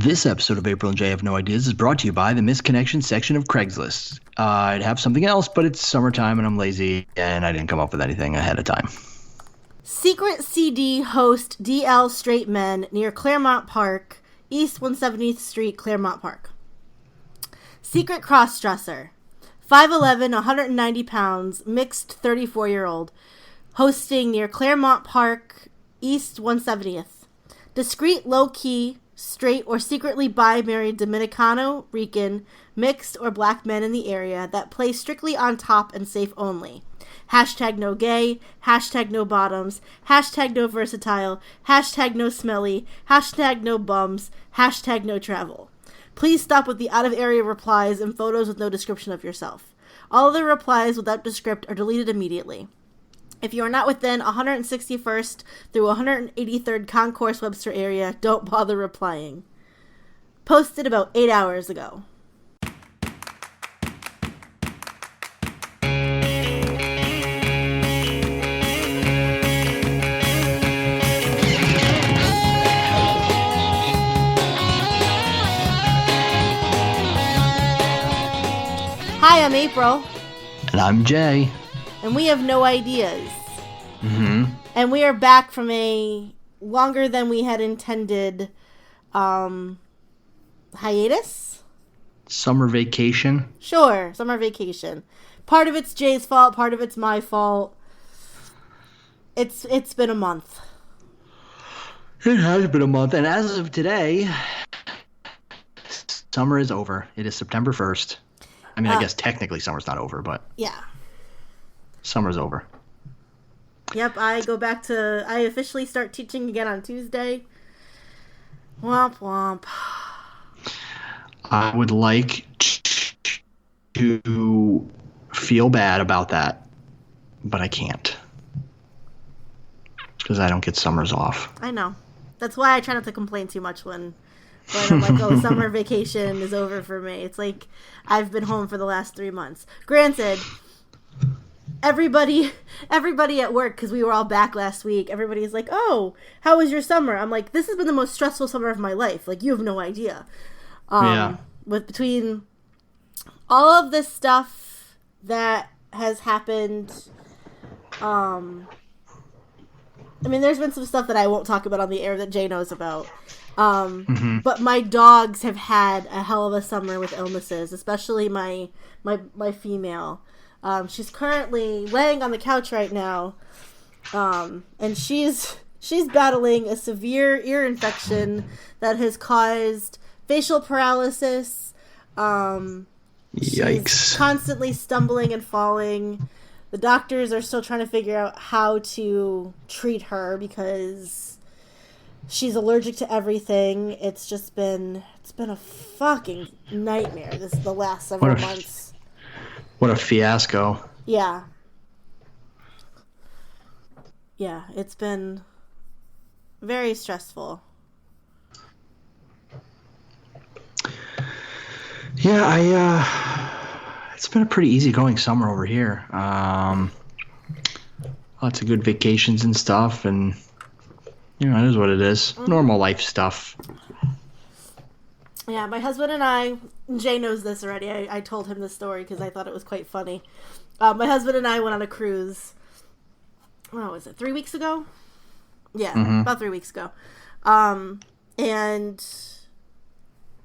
This episode of April and Jay Have No Ideas is brought to you by the Misconnection section of Craigslist. I'd have something else, but it's summertime and I'm lazy, and I didn't come up with anything ahead of time. Secret CD host DL Straight Men near Claremont Park, East 170th Street, Claremont Park. Secret crossdresser, 5'11", 190 pounds, mixed 34-year-old, hosting near Claremont Park, East 170th. Discreet, low-key, straight, or secretly bi-married Dominicano, Rican, mixed, or black men in the area that play strictly on top and safe only. Hashtag no gay, hashtag no bottoms, hashtag no versatile, hashtag no smelly, hashtag no bums, hashtag no travel. Please stop with the out-of-area replies and photos with no description of yourself. All other replies without descript are deleted immediately. If you are not within 161st through 183rd Concourse Webster area, don't bother replying. Posted about 8 hours ago. Hi, I'm April. And I'm Jay. And we have no ideas. Mm-hmm. And we are back from a longer than we had intended hiatus? Summer vacation. Sure, summer vacation. Part of it's Jay's fault, part of it's my fault. It's been a month. It has been a month, and as of today, summer is over. It is September 1st. I mean, I guess technically summer's not over, but... Yeah. Summer's over. Yep, I officially start teaching again on Tuesday. Womp womp. I would like to feel bad about that, but I can't. Because I don't get summers off. I know. That's why I try not to complain too much when I'm like, oh, summer vacation is over for me. It's like I've been home for the last 3 months. Granted, everybody at work, because we were all back last week, everybody's like, oh, how was your summer? I'm like, this has been the most stressful summer of my life. Like, you have no idea. Yeah. Between all of this stuff that has happened, I mean, there's been some stuff that I won't talk about on the air that Jay knows about. But my dogs have had a hell of a summer with illnesses, especially my female. She's currently laying on the couch right now, and she's battling a severe ear infection that has caused facial paralysis. Yikes. She's constantly stumbling and falling. The doctors are still trying to figure out how to treat her because she's allergic to everything. It's been a fucking nightmare the last several months. What a fiasco. Yeah. Yeah, it's been very stressful. Yeah, it's been a pretty easygoing summer over here. Lots of good vacations and stuff, and you know, it is what it is. Mm-hmm. Normal life stuff. Yeah, my husband and I, Jay knows this already. I told him this story because I thought it was quite funny. My husband and I went on a cruise. What was it? 3 weeks ago? Yeah, about 3 weeks ago. And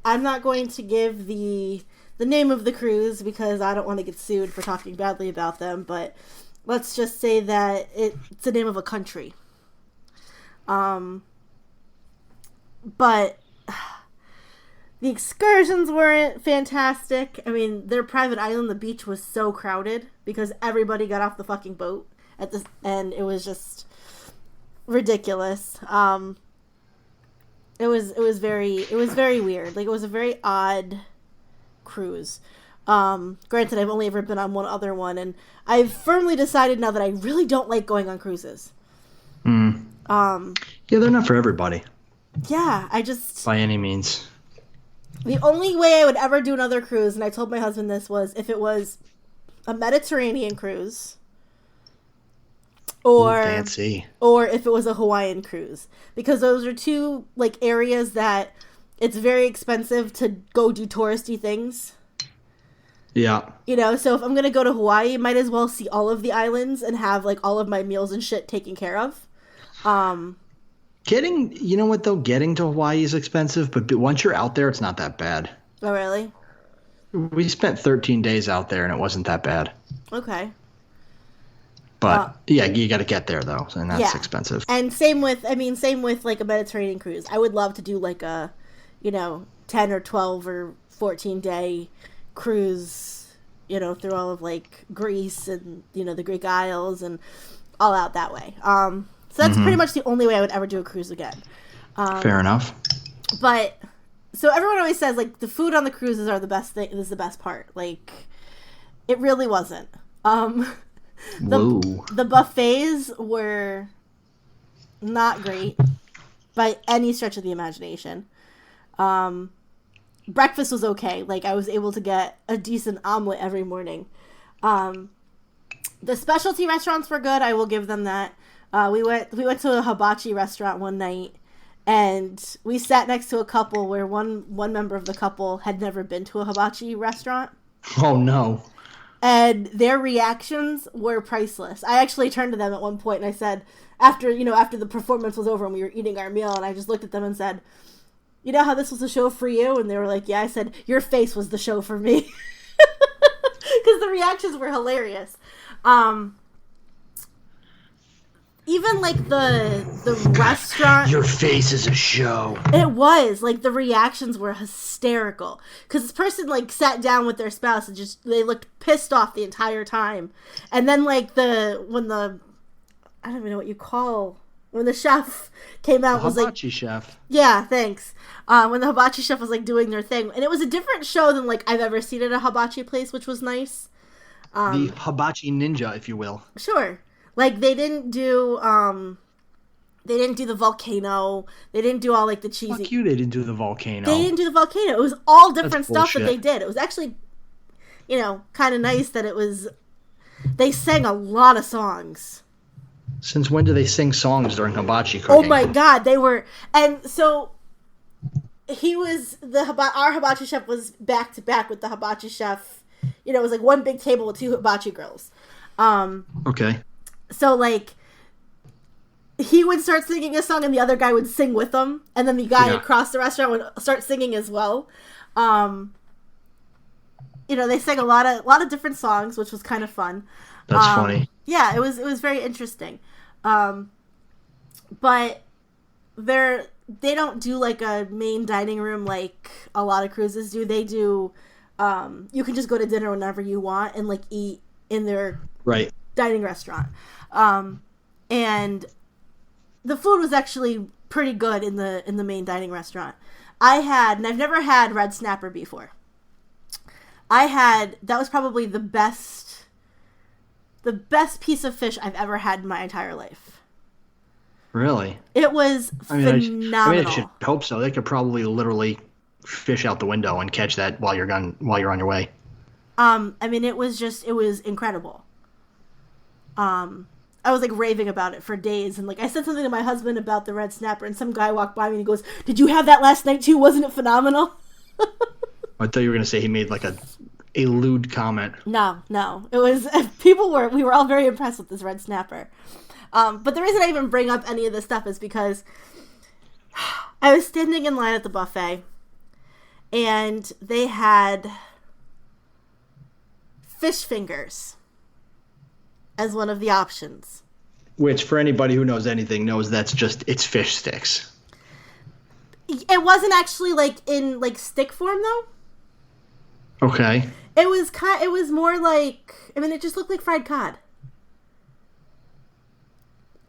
I'm not going to give the name of the cruise because I don't want to get sued for talking badly about them, but let's just say that it's the name of a country. But the excursions weren't fantastic. I mean, their private island, the beach was so crowded because everybody got off the fucking boat and it was just ridiculous. It was very weird. Like, it was a very odd cruise. Granted, I've only ever been on one other one, and I've firmly decided now that I really don't like going on cruises. Yeah, they're not for everybody. Yeah, I just... By any means. The only way I would ever do another cruise, and I told my husband this, was if it was a Mediterranean cruise, or fancy, or if it was a Hawaiian cruise, because those are two like areas that it's very expensive to go do touristy things. Yeah. You know, so if I'm going to go to Hawaii, might as well see all of the islands and have, like, all of my meals and shit taken care of. You know what, though? Getting to Hawaii is expensive, but once you're out there, it's not that bad. Oh, really? We spent 13 days out there, and it wasn't that bad. Okay. But, yeah, you got to get there, though, and that's expensive. And same with, like, a Mediterranean cruise. I would love to do, like, a, 10 or 12 or 14-day cruise, through all of, like, Greece and, the Greek Isles and all out that way. So that's pretty much the only way I would ever do a cruise again. Fair enough. But, so everyone always says, like, the food on the cruises are the best thing, is the best part. Like, it really wasn't. The buffets were not great by any stretch of the imagination. Breakfast was okay. Like, I was able to get a decent omelet every morning. The specialty restaurants were good. I will give them that. We went to a hibachi restaurant one night, and we sat next to a couple where one member of the couple had never been to a hibachi restaurant. Oh, no. And their reactions were priceless. I actually turned to them at one point and I said, after the performance was over and we were eating our meal, and I just looked at them and said, "You know how this was a show for you?" And they were like, "Yeah." I said, "Your face was the show for me." Because the reactions were hilarious. Even, like, the restaurant... Your face is a show. It was. Like, the reactions were hysterical. Because this person, like, sat down with their spouse and they looked pissed off the entire time. And then, like, I don't even know what you call... When the chef came out, was like... Hibachi chef. Yeah, thanks. When the hibachi chef was, like, doing their thing. And it was a different show than, like, I've ever seen at a hibachi place, which was nice. The hibachi ninja, if you will. Sure. Like, they didn't do the volcano. They didn't do all, like, the cheesy... Fuck you, they didn't do the volcano. They didn't do the volcano. It was all different stuff that bullshit. they did. It was actually, kind of nice that it was... They sang a lot of songs. Since when do they sing songs during hibachi cooking? Oh my god, they were... And so, he was... Our hibachi chef was back-to-back with the hibachi chef. It was, like, one big table with two hibachi girls. Okay. So, like, he would start singing a song and the other guy would sing with him. And then the guy across the restaurant would start singing as well. They sang a lot of different songs, which was kind of fun. That's funny. Yeah, it was very interesting. But they don't do, like, a main dining room like a lot of cruises do. They do, you can just go to dinner whenever you want and, like, eat in their dining restaurant. And the food was actually pretty good in the main dining restaurant. And I've never had red snapper before. That was probably the best piece of fish I've ever had in my entire life. Really? It was phenomenal. I should hope so. They could probably literally fish out the window and catch that while you're on your way. It was incredible. I was, like, raving about it for days, and, like, I said something to my husband about the red snapper, and some guy walked by me and he goes, "Did you have that last night too? Wasn't it phenomenal?" I thought you were going to say he made, like, a lewd comment. No. It was, we were all very impressed with this red snapper. But the reason I even bring up any of this stuff is because I was standing in line at the buffet, and they had fish fingers as one of the options. Which, for anybody who knows anything, knows it's fish sticks. It wasn't actually, like, in, like, stick form, though. Okay. It was more like, it just looked like fried cod.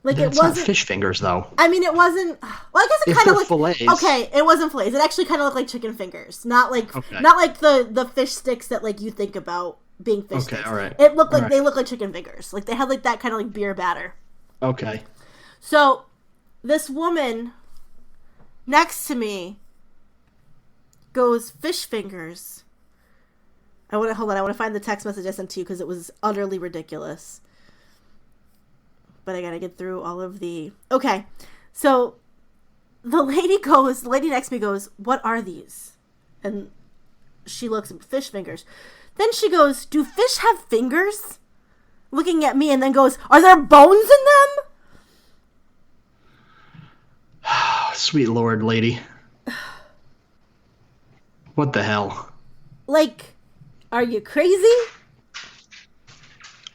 Like, That's it wasn't not fish fingers, though. It wasn't. Well, I guess it kind of looked. Fillets. Okay, it wasn't fillets. It actually kind of looked like chicken fingers, not like the fish sticks that, like, you think about being fish sticks. All right. It looked like they looked like chicken fingers. Like, they had, like, that kind of, like, beer batter. Okay. So, this woman next to me goes, "Fish fingers." I want to find the text message I sent to you because it was utterly ridiculous. But I gotta get through all of the... Okay, so the lady next to me goes, "What are these?" And she looks at fish fingers. Then she goes, "Do fish have fingers?" Looking at me, and then goes, "Are there bones in them?" Sweet Lord, lady. What the hell? Like, are you crazy?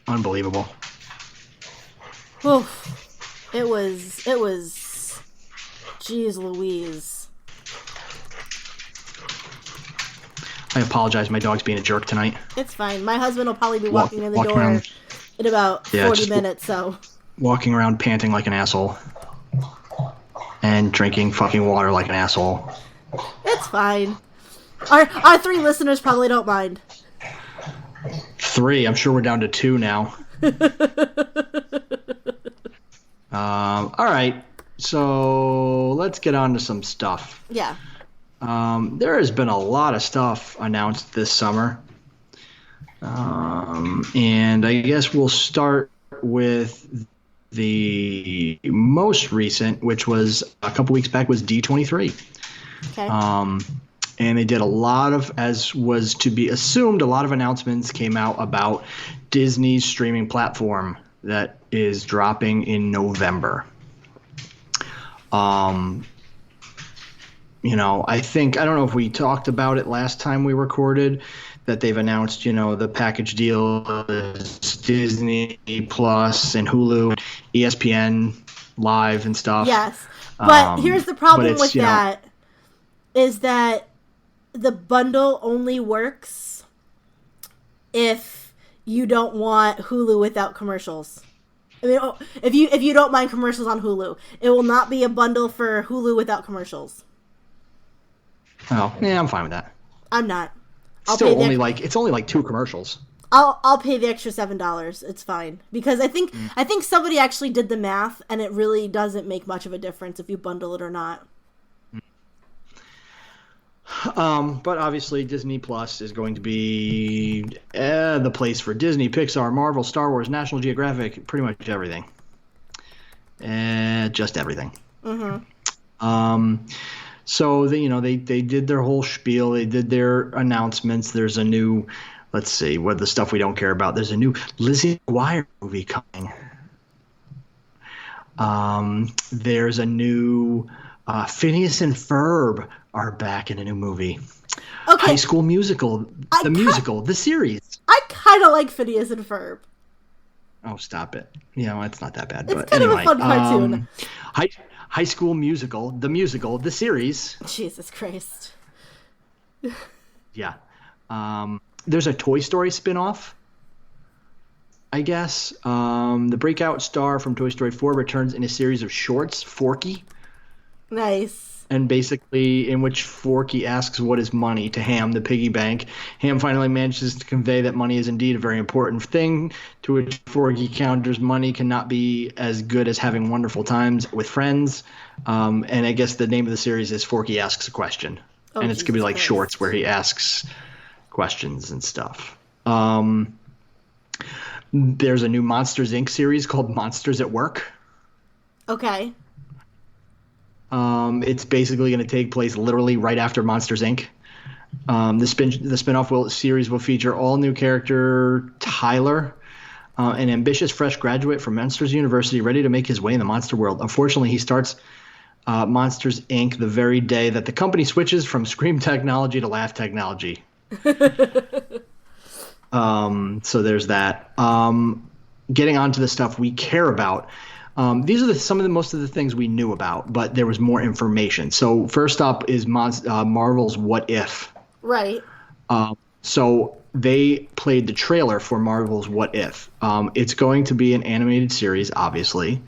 Unbelievable. Oof. It was, jeez Louise. I apologize. My dog's being a jerk tonight. It's fine. My husband will probably be walking in the door around, in about 40 minutes, so. Walking around panting like an asshole. And drinking fucking water like an asshole. It's fine. Our 3 listeners probably don't mind. 3. I'm sure we're down to 2 now. All right. So let's get on to some stuff. Yeah. There has been a lot of stuff announced this summer. And I guess we'll start with the most recent, which was a couple weeks back, was D23. Okay. And they did a lot of, as was to be assumed, a lot of announcements came out about Disney's streaming platform that is dropping in November. I think, I don't know if we talked about it last time we recorded, that they've announced, the package deal is Disney Plus and Hulu, ESPN Live and stuff. Yes. But here's the problem with that, is that the bundle only works if you don't want Hulu without commercials. I mean, if you don't mind commercials on Hulu, it will not be a bundle for Hulu without commercials. Oh, yeah, I'm fine with that. I'm not. It's only like 2 commercials. I'll pay the extra $7. It's fine, because I think somebody actually did the math, and it really doesn't make much of a difference if you bundle it or not. But obviously Disney Plus is going to be the place for Disney, Pixar, Marvel, Star Wars, National Geographic, pretty much everything. Just everything. Mm-hmm. So they did their whole spiel. They did their announcements. There's a new, let's see, what the stuff we don't care about. There's a new Lizzie McGuire movie coming. There's a new Phineas and Ferb are back in a new movie. Okay. High School Musical, the series. I kind of like Phineas and Ferb. Oh, stop it. It's not that bad. It's kind of a fun cartoon. High School Musical, the series. Jesus Christ. Yeah. There's a Toy Story spinoff, I guess. The breakout star from Toy Story 4 returns in a series of shorts, Forky. Nice. And basically, in which Forky asks what is money to Ham, the piggy bank. Ham finally manages to convey that money is indeed a very important thing, to which Forky counters money cannot be as good as having wonderful times with friends. And I guess the name of the series is Forky Asks a Question. And it's going to be like shorts where he asks questions and stuff. There's a new Monsters, Inc. series called Monsters at Work. Okay. It's basically going to take place literally right after Monsters, Inc. The spin-off series will feature all new character Tyler, an ambitious fresh graduate from Monsters University ready to make his way in the monster world. Unfortunately, he starts Monsters, Inc. the very day that the company switches from Scream technology to Laugh technology. So there's that. Getting on to the stuff we care about. These are most of the things we knew about, but there was more information. So first up is Marvel's What If. Right. So they played the trailer for Marvel's What If. It's going to be an animated series, obviously.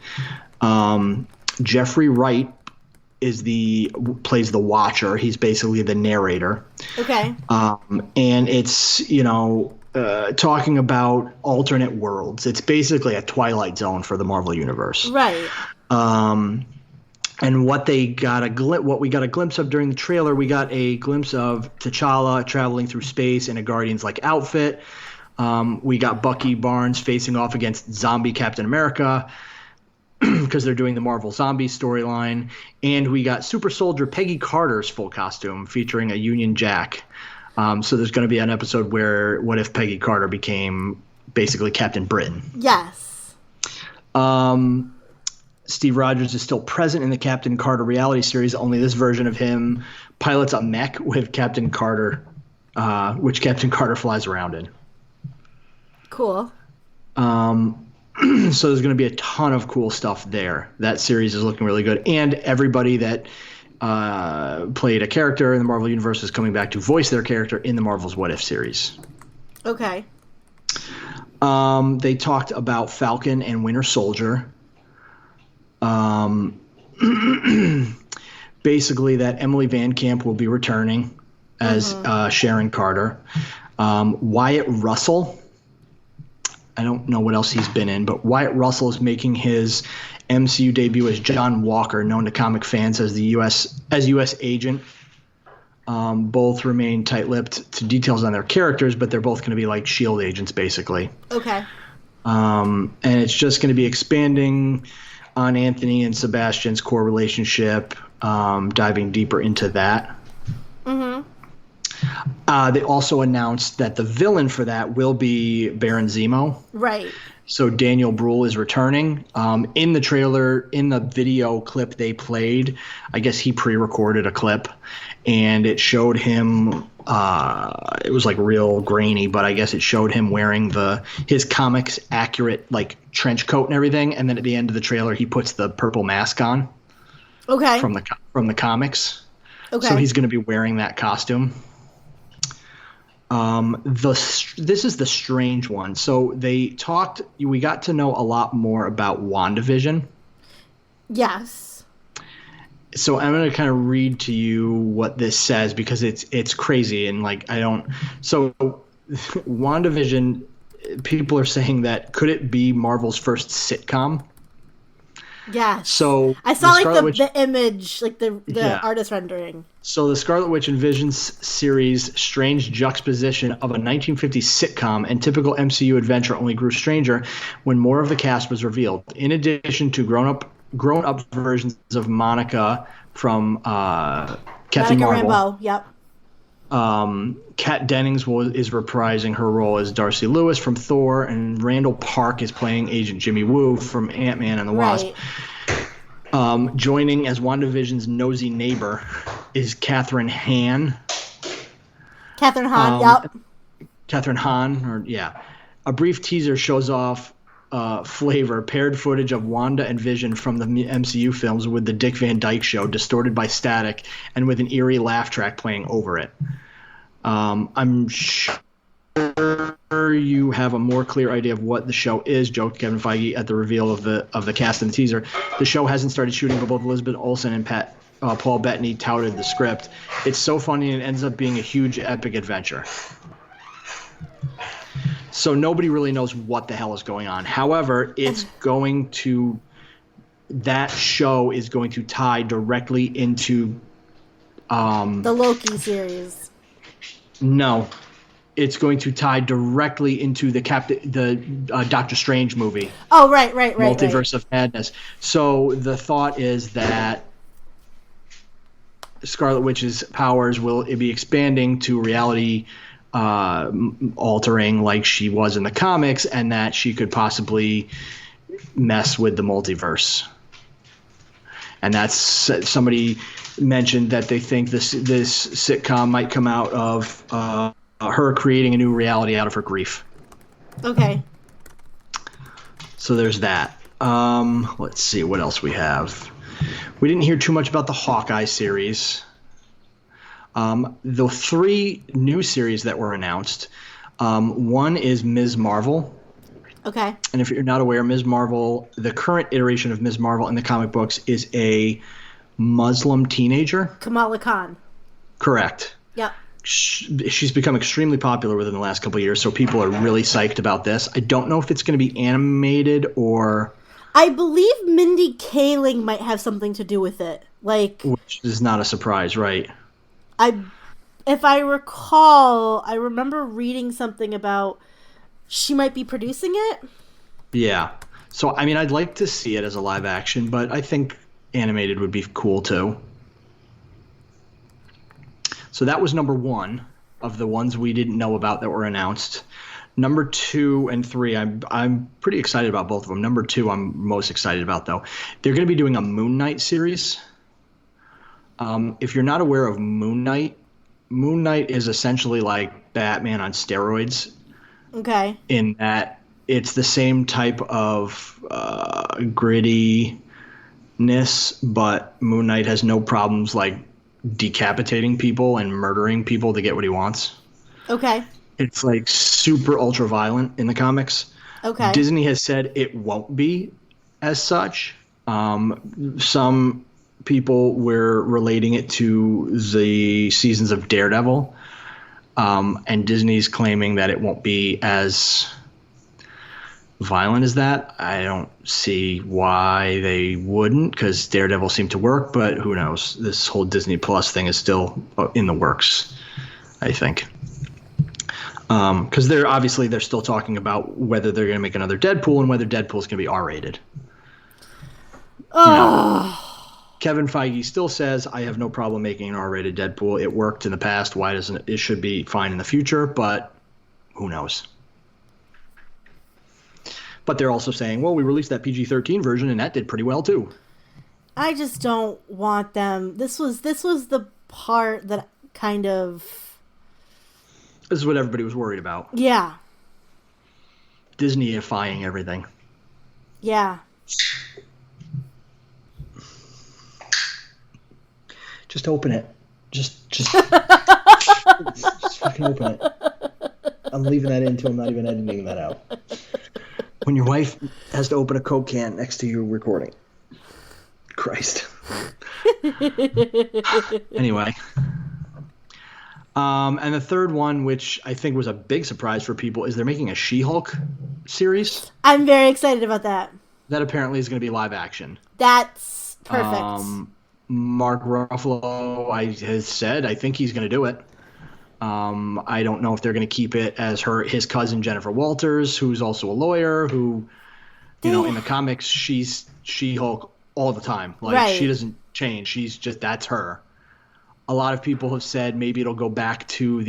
Jeffrey Wright plays the Watcher. He's basically the narrator. Okay. And it's talking about alternate worlds. It's basically a Twilight Zone for the Marvel Universe. Right. And what we got a glimpse of during the trailer, we got a glimpse of T'Challa traveling through space in a Guardians-like outfit. We got Bucky Barnes facing off against zombie Captain America. because they're doing the Marvel Zombie storyline. And we got Super Soldier Peggy Carter's full costume featuring a Union Jack. So there's going to be an episode where what if Peggy Carter became basically Captain Britain? Yes. Steve Rogers is still present in the Captain Carter reality series, only this version of him pilots a mech with Captain Carter, which Captain Carter flies around in. Cool. So there's going to be a ton of cool stuff there. That series is looking really good. And everybody that played a character in the Marvel Universe is coming back to voice their character in the Marvel's What If series. Okay. They talked about Falcon and Winter Soldier. Basically that Emily Van Camp will be returning as Sharon Carter. Wyatt Russell, I don't know what else he's been in, but Wyatt Russell is making his MCU debut as John Walker, known to comic fans as the U.S. agent. Both remain tight-lipped to details on their characters, but they're both going to be like S.H.I.E.L.D. agents, basically. Okay. And it's just going to be expanding on Anthony and Sebastian's core relationship, diving deeper into that. Mm-hmm. They also announced that the villain for that will be Baron Zemo. Right. So Daniel Bruhl is returning. In the trailer, in the video clip they played, I guess he pre-recorded a clip, and it showed him it was like real grainy, but I guess it showed him wearing his comics accurate like trench coat and everything, and then at the end of the trailer he puts the purple mask on. Okay. From the comics. Okay. So he's going to be wearing that costume. This is the strange one. So we got to know a lot more about WandaVision. Yes. So I'm going to kind of read to you what this says because it's crazy and so WandaVision, people are saying that could it be Marvel's first sitcom? Yes. So I saw the image, like the artist rendering. So the Scarlet Witch envisions series' strange juxtaposition of a 1950s sitcom and typical MCU adventure only grew stranger when more of the cast was revealed. In addition to grown-up versions of Monica from Captain Marvel. Rambeau, yep. Kat Dennings is reprising her role as Darcy Lewis from Thor, and Randall Park is playing Agent Jimmy Woo from Ant-Man and the Wasp. Joining as WandaVision's nosy neighbor is Catherine Hahn. Catherine Hahn, yep. Catherine Hahn, A brief teaser shows off flavor, paired footage of Wanda and Vision from the MCU films with the Dick Van Dyke Show distorted by static and with an eerie laugh track playing over it. I'm sure you have a more clear idea of what the show is, joked Kevin Feige at the reveal of the cast in the teaser. The show hasn't started shooting, but both Elizabeth Olsen and Paul Bettany touted the script. It's so funny and it ends up being a huge epic adventure. So nobody really knows what the hell is going on. However, that show is going to tie directly into the Loki series. No, it's going to tie directly into the Doctor Strange movie. Oh, right. Multiverse of Madness. So the thought is that Scarlet Witch's powers will be expanding to reality altering like she was in the comics, and that she could possibly mess with the multiverse. And that's somebody mentioned that they think this sitcom might come out of her creating a new reality out of her grief. Okay. So there's that. Let's see what else we have. We didn't hear too much about the Hawkeye series. The 3 new series that were announced, one is Ms. Marvel. Okay. And if you're not aware, Ms. Marvel, the current iteration of Ms. Marvel in the comic books is a Muslim teenager. Kamala Khan. Correct. Yep. She's become extremely popular within the last couple of years, so people are really psyched about this. I don't know if it's going to be animated or... I believe Mindy Kaling might have something to do with it. Which is not a surprise, right? If I recall, I remember reading something about she might be producing it. Yeah. So, I mean, I'd like to see it as a live action, but I think animated would be cool too. So that was number 1 of the ones we didn't know about that were announced. Number 2 and 3, I'm pretty excited about both of them. Number 2, I'm most excited about, though. They're going to be doing a Moon Knight series. If you're not aware of Moon Knight is essentially like Batman on steroids. Okay. In that it's the same type of grittiness, but Moon Knight has no problems like decapitating people and murdering people to get what he wants. Okay. It's like super ultra violent in the comics. Okay. Disney has said it won't be as such. Some people were relating it to the seasons of Daredevil, and Disney's claiming that it won't be as violent as that. I don't see why they wouldn't, because Daredevil seemed to work, but who knows? This whole Disney Plus thing is still in the works, I think. Because they're still talking about whether they're going to make another Deadpool and whether Deadpool's going to be R-rated. Kevin Feige still says, I have no problem making an R-rated Deadpool. It worked in the past. Why doesn't it? It should be fine in the future, but who knows? But they're also saying, well, we released that PG-13 version and that did pretty well too. I just don't want them. This was the part that kind of... This is what everybody was worried about. Yeah. Disney-ifying everything. Yeah. Just open it. Just fucking open it. I'm leaving that in too. I'm not even editing that out. When your wife has to open a Coke can next to you recording. Christ. Anyway. And the third one, which I think was a big surprise for people, is they're making a She-Hulk series. I'm very excited about that. That apparently is going to be live action. That's perfect. Mark Ruffalo has said, I think he's going to do it. I don't know if they're going to keep it as his cousin Jennifer Walters, who's also a lawyer, who, in the comics, she's She-Hulk all the time. Like, right. She doesn't change. She's just, that's her. A lot of people have said maybe it'll go back to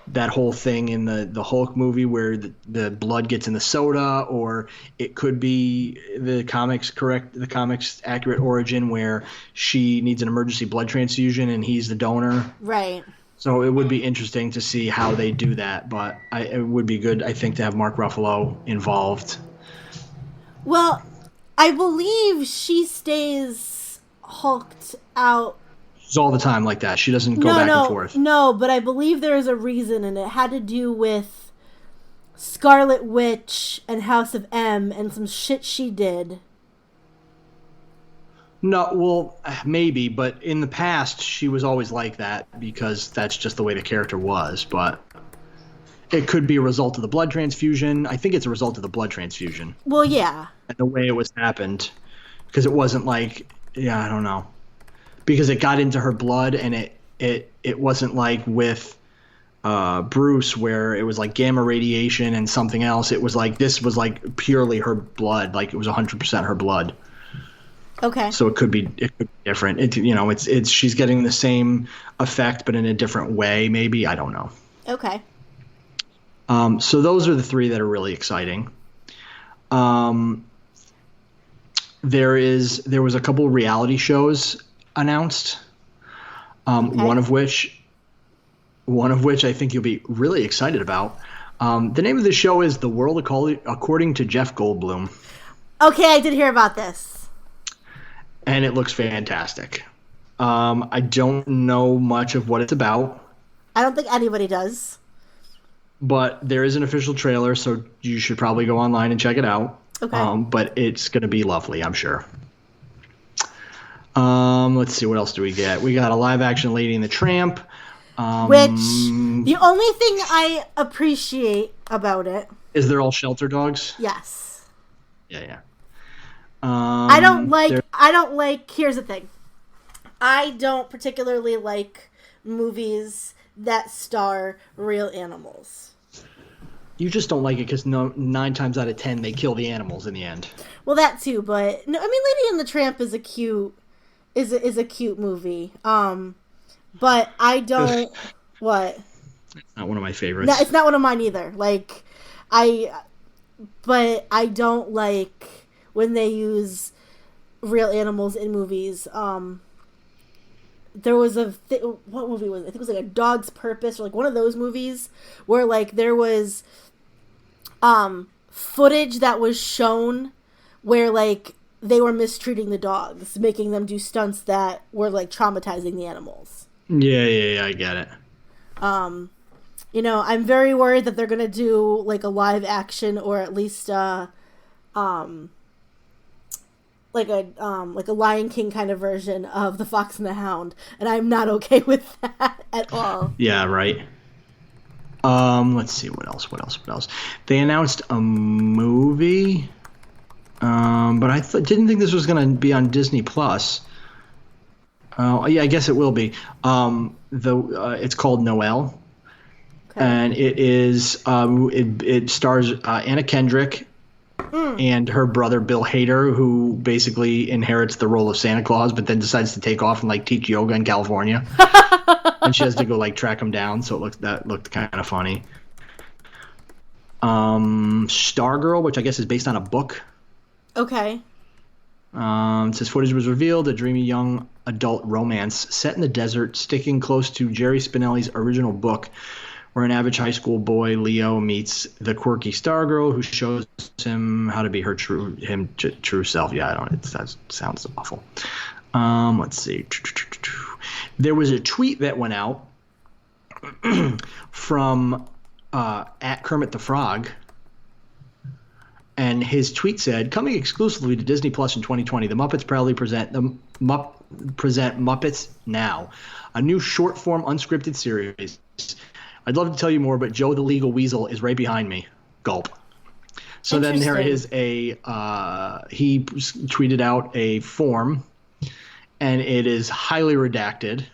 that whole thing in the Hulk movie where the blood gets in the soda, or it could be the comics accurate origin where she needs an emergency blood transfusion and he's the donor. Right. So it would be interesting to see how they do that, but it would be good, I think, to have Mark Ruffalo involved. Well, I believe she stays hulked out. It's all the time like that. She doesn't go back and forth. No, but I believe there is a reason, and it had to do with Scarlet Witch and House of M and some shit she did. No, well, maybe, but in the past, she was always like that because that's just the way the character was, but it could be a result of the blood transfusion. I think it's a result of the blood transfusion. Well, yeah. And the way it was happened, because it wasn't like, I don't know. Because it got into her blood, and it wasn't like with Bruce where it was like gamma radiation and something else. It was like, this was like purely her blood, like it was 100% her blood. Okay. So it could be different. It's she's getting the same effect, but in a different way. Maybe, I don't know. Okay. So those are the three that are really exciting. There was a couple of reality shows announced. Okay. One of which I think you'll be really excited about. The name of the show is The World According to Jeff Goldblum. Okay, I did hear about this. And it looks fantastic. I don't know much of what it's about. I don't think anybody does. But there is an official trailer, so you should probably go online and check it out. Okay. But it's going to be lovely, I'm sure. Let's see, what else do we get? We got a live-action Lady and the Tramp. Which, the only thing I appreciate about it... Is they're all shelter dogs? Yes. Yeah. I don't like, here's the thing. I don't particularly like movies that star real animals. You just don't like it because 9 times out of 10 they kill the animals in the end. Well, that too, but no, I mean, Lady and the Tramp is a cute movie. But I don't. What? It's not one of my favorites. No, it's not one of mine either. Like, but I don't like when they use real animals in movies. There was what movie was it? I think it was like A Dog's Purpose, or like one of those movies where like there was footage that was shown where like they were mistreating the dogs, making them do stunts that were like traumatizing the animals. Yeah, I get it. I'm very worried that they're gonna do like a live action, or at least like a Lion King kind of version of The Fox and the Hound, and I'm not okay with that at all. Yeah, right. Let's see what else. They announced a movie, but I didn't think this was gonna be on Disney Plus. Yeah, I guess it will be. It's called Noelle. Okay. And it is it stars Anna Kendrick and her brother Bill Hader, who basically inherits the role of Santa Claus, but then decides to take off and like teach yoga in California, and she has to go like track him down. So that looked kind of funny. Stargirl, which I guess is based on a book. Okay. It says footage was revealed, a dreamy young adult romance set in the desert, sticking close to Jerry Spinelli's original book, where an average high school boy, Leo, meets the quirky Stargirl, who shows him how to be her true self. Yeah, that sounds awful. Let's see. There was a tweet that went out from at Kermit the Frog, and his tweet said, "Coming exclusively to Disney Plus in 2020, the Muppets proudly present Muppets Now, a new short-form unscripted series. I'd love to tell you more, but Joe the Legal Weasel is right behind me. Gulp." So then there is he tweeted out a form, and it is highly redacted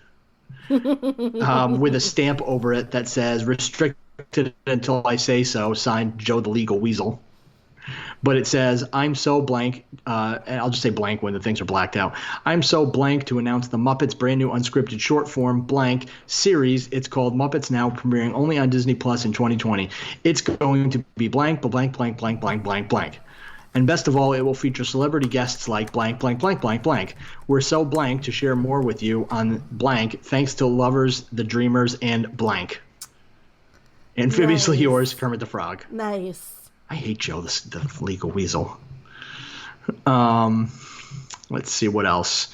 with a stamp over it that says "restricted until I say so," signed Joe the Legal Weasel. But it says, "I'm so blank," and I'll just say blank when the things are blacked out. "I'm so blank to announce the Muppets' brand new unscripted short form blank series. It's called Muppets Now, premiering only on Disney Plus in 2020. It's going to be blank, blank, blank, blank, blank, blank, blank. And best of all, it will feature celebrity guests like blank, blank, blank, blank, blank. We're so blank to share more with you on blank, thanks to lovers, the dreamers, and blank. Amphibiously yours, Kermit the Frog." Nice. I hate Joe, the Legal Weasel. Let's see what else.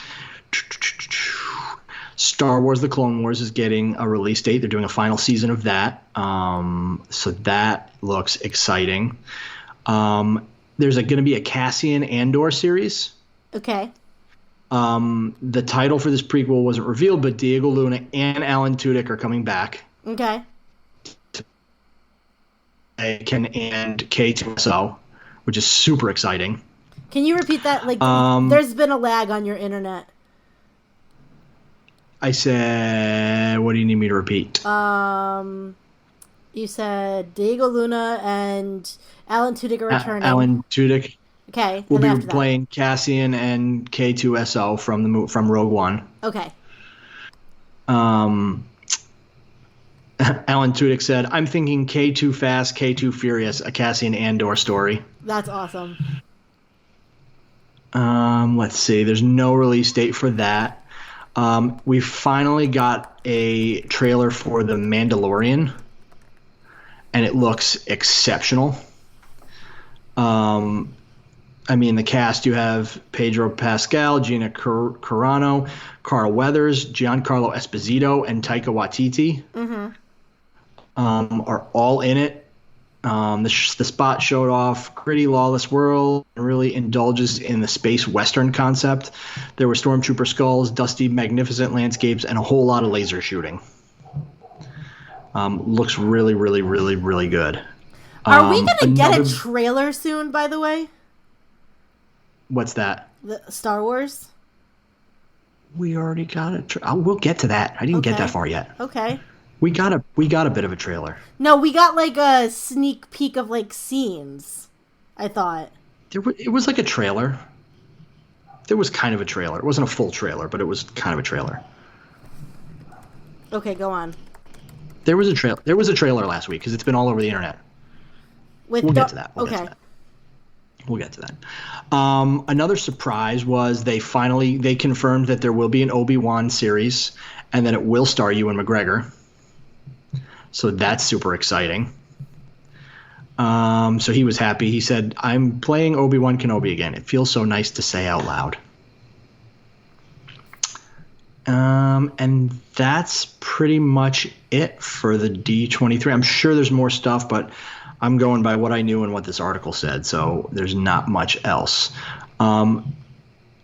Star Wars: The Clone Wars is getting a release date. They're doing a final season of that. So that looks exciting. There's going to be a Cassian Andor series. Okay. The title for this prequel wasn't revealed, but Diego Luna and Alan Tudyk are coming back. Okay. And K2SO, which is super exciting. Can you repeat that? Like, there's been a lag on your internet. I said, what do you need me to repeat? You said Diego Luna and Alan Tudyk are returning. Alan Tudyk. Okay. We'll be playing Cassian and K2SO from Rogue One. Okay. Alan Tudyk said, "I'm thinking K2 Fast, K2 Furious, a Cassian Andor story." That's awesome. Let's see. There's no release date for that. We finally got a trailer for The Mandalorian, and it looks exceptional. The cast, you have Pedro Pascal, Gina Carano, Carl Weathers, Giancarlo Esposito, and Taika Waititi. Mm-hmm. Are all in it. The spot showed off gritty, lawless world and really indulges in the space western concept. There were stormtrooper skulls, dusty, magnificent landscapes, and a whole lot of laser shooting. Looks really, really, really, really good. Are we going to get a trailer soon, by the way? What's that? The Star Wars? We already got it. We'll get to that. I didn't get that far yet. Okay. We got a bit of a trailer. No, we got like a sneak peek of like scenes. I thought. It was like a trailer. There was kind of a trailer. It wasn't a full trailer, but it was kind of a trailer. Okay, go on. There was a trailer. There was a trailer last week because it's been all over the internet. We'll get to that. We'll get to that. Another surprise was they confirmed that there will be an Obi-Wan series and that it will star Ewan McGregor. So that's super exciting. So he was happy. He said, "I'm playing Obi-Wan Kenobi again. It feels so nice to say out loud." And that's pretty much it for the D23. I'm sure there's more stuff, but I'm going by what I knew and what this article said, so there's not much else. I'll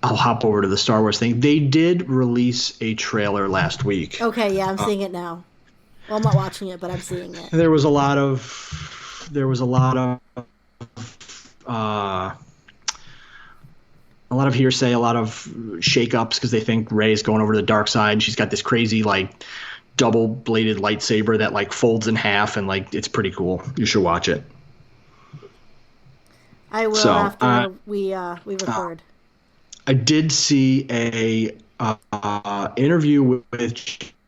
hop over to the Star Wars thing. They did release a trailer last week. Okay, yeah, I'm seeing it now. Well, I'm not watching it, but I'm seeing it. There was a lot of hearsay, a lot of shakeups because they think Rey's going over to the dark side. She's got this crazy like double-bladed lightsaber that like folds in half, and like it's pretty cool. You should watch it. I will after we record. I did see a interview with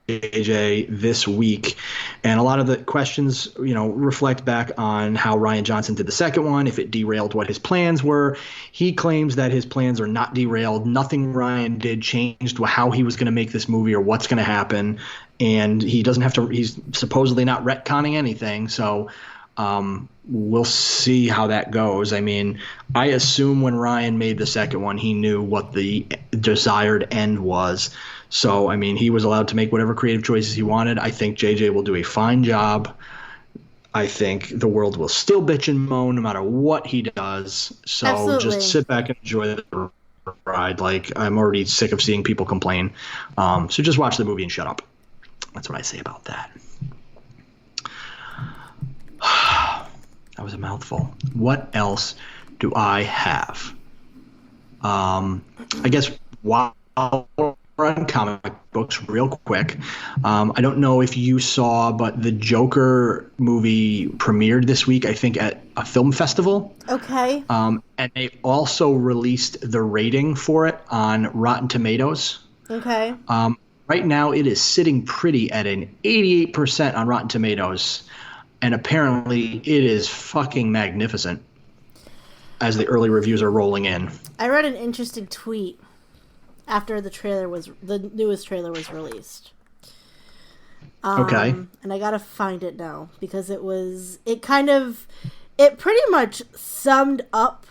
JJ this week, and a lot of the questions, reflect back on how Rian Johnson did the second one, if it derailed what his plans were. He claims that his plans are not derailed. Nothing Rian did changed how he was going to make this movie or what's going to happen, and he doesn't have to. He's supposedly not retconning anything, so we'll see how that goes. I mean, I assume when Rian made the second one, he knew what the desired end was. So, I mean, he was allowed to make whatever creative choices he wanted. I think JJ will do a fine job. I think the world will still bitch and moan no matter what he does. So Absolutely. Just sit back and enjoy the ride. Like, I'm already sick of seeing people complain. So just watch the movie and shut up. That's what I say about that. That was a mouthful. What else do I have? I guess while we're on comic books real quick, I don't know if you saw, but the Joker movie premiered this week, I think, at a film festival. Okay. And they also released the rating for it on Rotten Tomatoes. Okay. Right now it is sitting pretty at an 88% on Rotten Tomatoes. And apparently it is fucking magnificent as the early reviews are rolling in. I read an interesting tweet after the newest trailer was released. Okay. And I gotta find it now because it pretty much summed up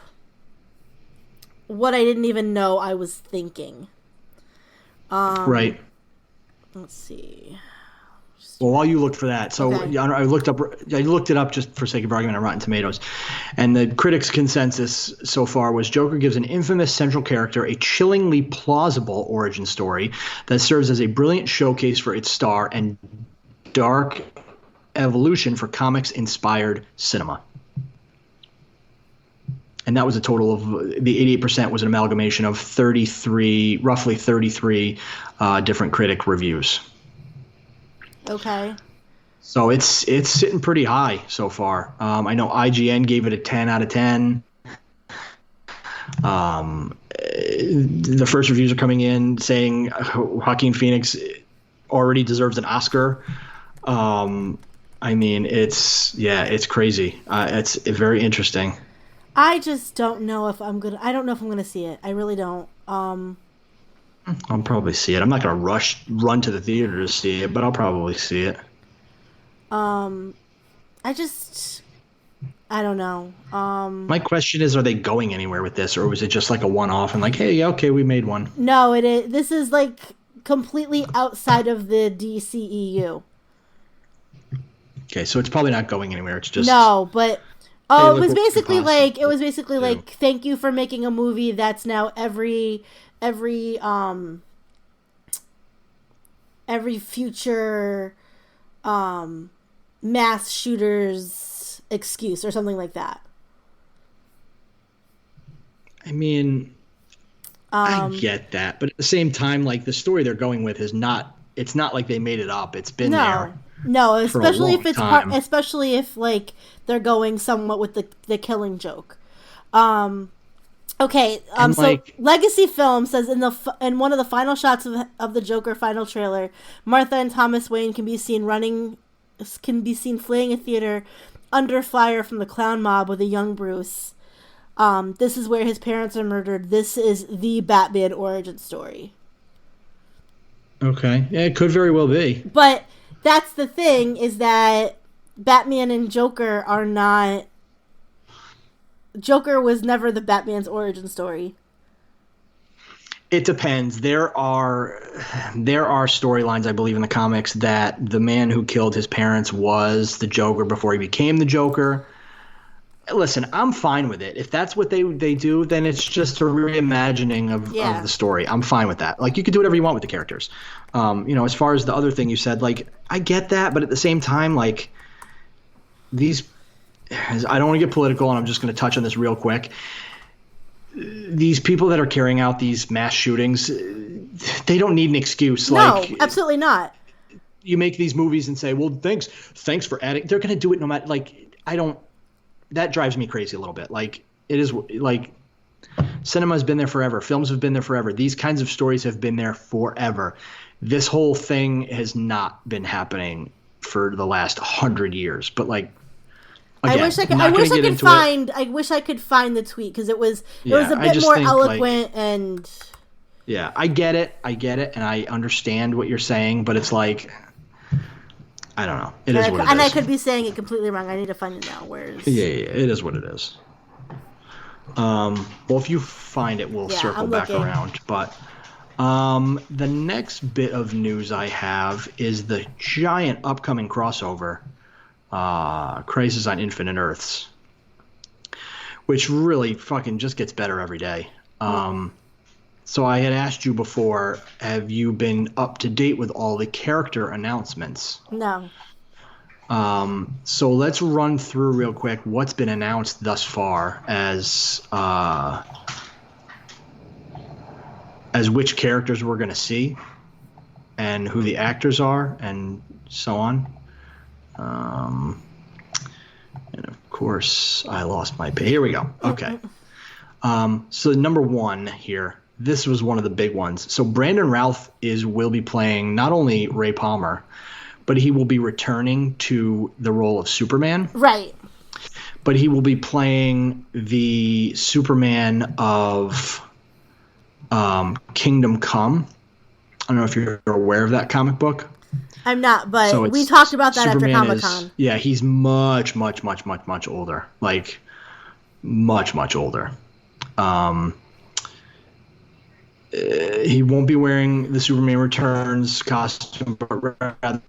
what I didn't even know I was thinking. Right. Let's see. Well, while you look for that, so Okay. I looked it up just for sake of argument on Rotten Tomatoes, and the critics' consensus so far was Joker gives an infamous central character a chillingly plausible origin story that serves as a brilliant showcase for its star and dark evolution for comics-inspired cinema. And that was a total of the 88% was an amalgamation of roughly 33 different critic reviews. Okay. So it's sitting pretty high so far. I know IGN gave it a 10 out of 10. The first reviews are coming in saying Joaquin Phoenix already deserves an Oscar. I mean, it's crazy. It's very interesting. I just don't know if I'm gonna. I don't know if I'm gonna see it. I really don't. I'll probably see it. I'm not gonna run to the theater to see it, but I'll probably see it. I don't know. My question is, are they going anywhere with this, or was it just like a one-off and like, hey, okay, we made one? No, it is. This is like completely outside of the DCEU. Okay, so it's probably not going anywhere. It's just no, but Hey, it look was what we basically could like possibly do. thank you for making a movie that's now every future mass shooter's excuse or something like that. I mean, I get that, but at the same time, like the story they're going with it's not like they made it up. It's been there. No, for a especially if long it's time. especially if like they're going somewhat with the Killing Joke. Um, okay, And so like, Legacy Film says in one of the final shots of the Joker final trailer, Martha and Thomas Wayne can be seen fleeing a theater under fire from the clown mob with a young Bruce. This is where his parents are murdered. This is the Batman origin story. okay, yeah, it could very well be. But that's the thing, is that Batman and Joker are not. Joker was never the Batman's origin story. It depends. There are storylines, I believe, in the comics that the man who killed his parents was the Joker before he became the Joker. Listen, I'm fine with it. If that's what they do, then it's just a reimagining of the story. I'm fine with that. Like, you can do whatever you want with the characters. As far as the other thing you said, like, I get that, but at the same time, like, these, I don't want to get political, and I'm just going to touch on this real quick. These people that are carrying out these mass shootings, they don't need an excuse. No, absolutely not. You make these movies and say, well, thanks for adding. They're going to do it no matter, like, that drives me crazy a little bit. Like, it is, like, cinema has been there forever. Films have been there forever. These kinds of stories have been there forever. This whole thing has not been happening for the last 100 years. But, like, again, I wish I could find the tweet, because it was a bit more eloquent, and yeah, I get it, and I understand what you're saying, but it's like, I don't know. It is what it is. And I could be saying it completely wrong. I need to find it now. Yeah, it is what it is. Well, if you find it, we'll circle back around. But the next bit of news I have is the giant upcoming crossover, Crisis on Infinite Earths, which really fucking just gets better every day. So I had asked you before, have you been up to date with all the character announcements? No. So let's run through real quick what's been announced thus far as which characters we're going to see and who the actors are and so on. And of course, I lost my page. Here we go. Okay. So number one here, this was one of the big ones. So Brandon Routh will be playing not only Ray Palmer, but he will be returning to the role of Superman. Right. But he will be playing the Superman of Kingdom Come. I don't know if you're aware of that comic book. I'm not, but we talked about that Superman after Comic-Con. Yeah, he's much, much, much, much, much older. Like, much, much older. He won't be wearing the Superman Returns costume, but rather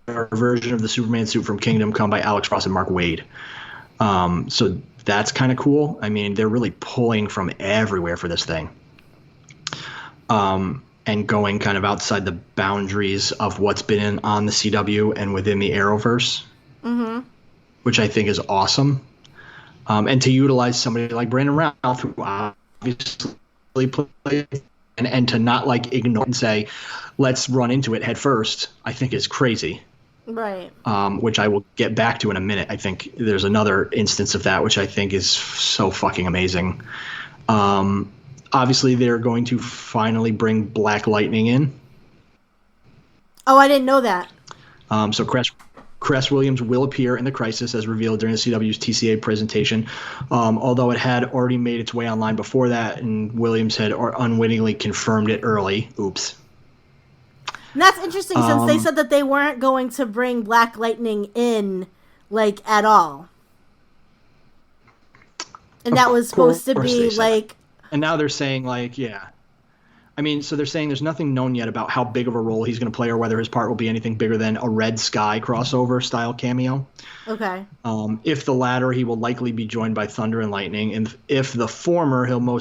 a version of the Superman suit from Kingdom Come by Alex Ross and Mark Waid. So that's kind of cool. I mean, they're really pulling from everywhere for this thing. And going kind of outside the boundaries of what's been on the CW and within the Arrowverse, which I think is awesome. And to utilize somebody like Brandon Routh, who obviously played, and to not like ignore and say, let's run into it head first, I think is crazy. Right. Which I will get back to in a minute. I think there's another instance of that, which I think is so fucking amazing. Obviously, they're going to finally bring Black Lightning in. Oh, I didn't know that. So Cress Williams will appear in the Crisis as revealed during the CW's TCA presentation, although it had already made its way online before that, and Williams had unwittingly confirmed it early. Oops. And that's interesting, since they said that they weren't going to bring Black Lightning in, like, at all. And that was supposed to be, like... And now they're saying, like, yeah. I mean, so they're saying there's nothing known yet about how big of a role he's going to play or whether his part will be anything bigger than a Red Sky crossover style cameo. Okay. If the latter, he will likely be joined by Thunder and Lightning. And if the former, he'll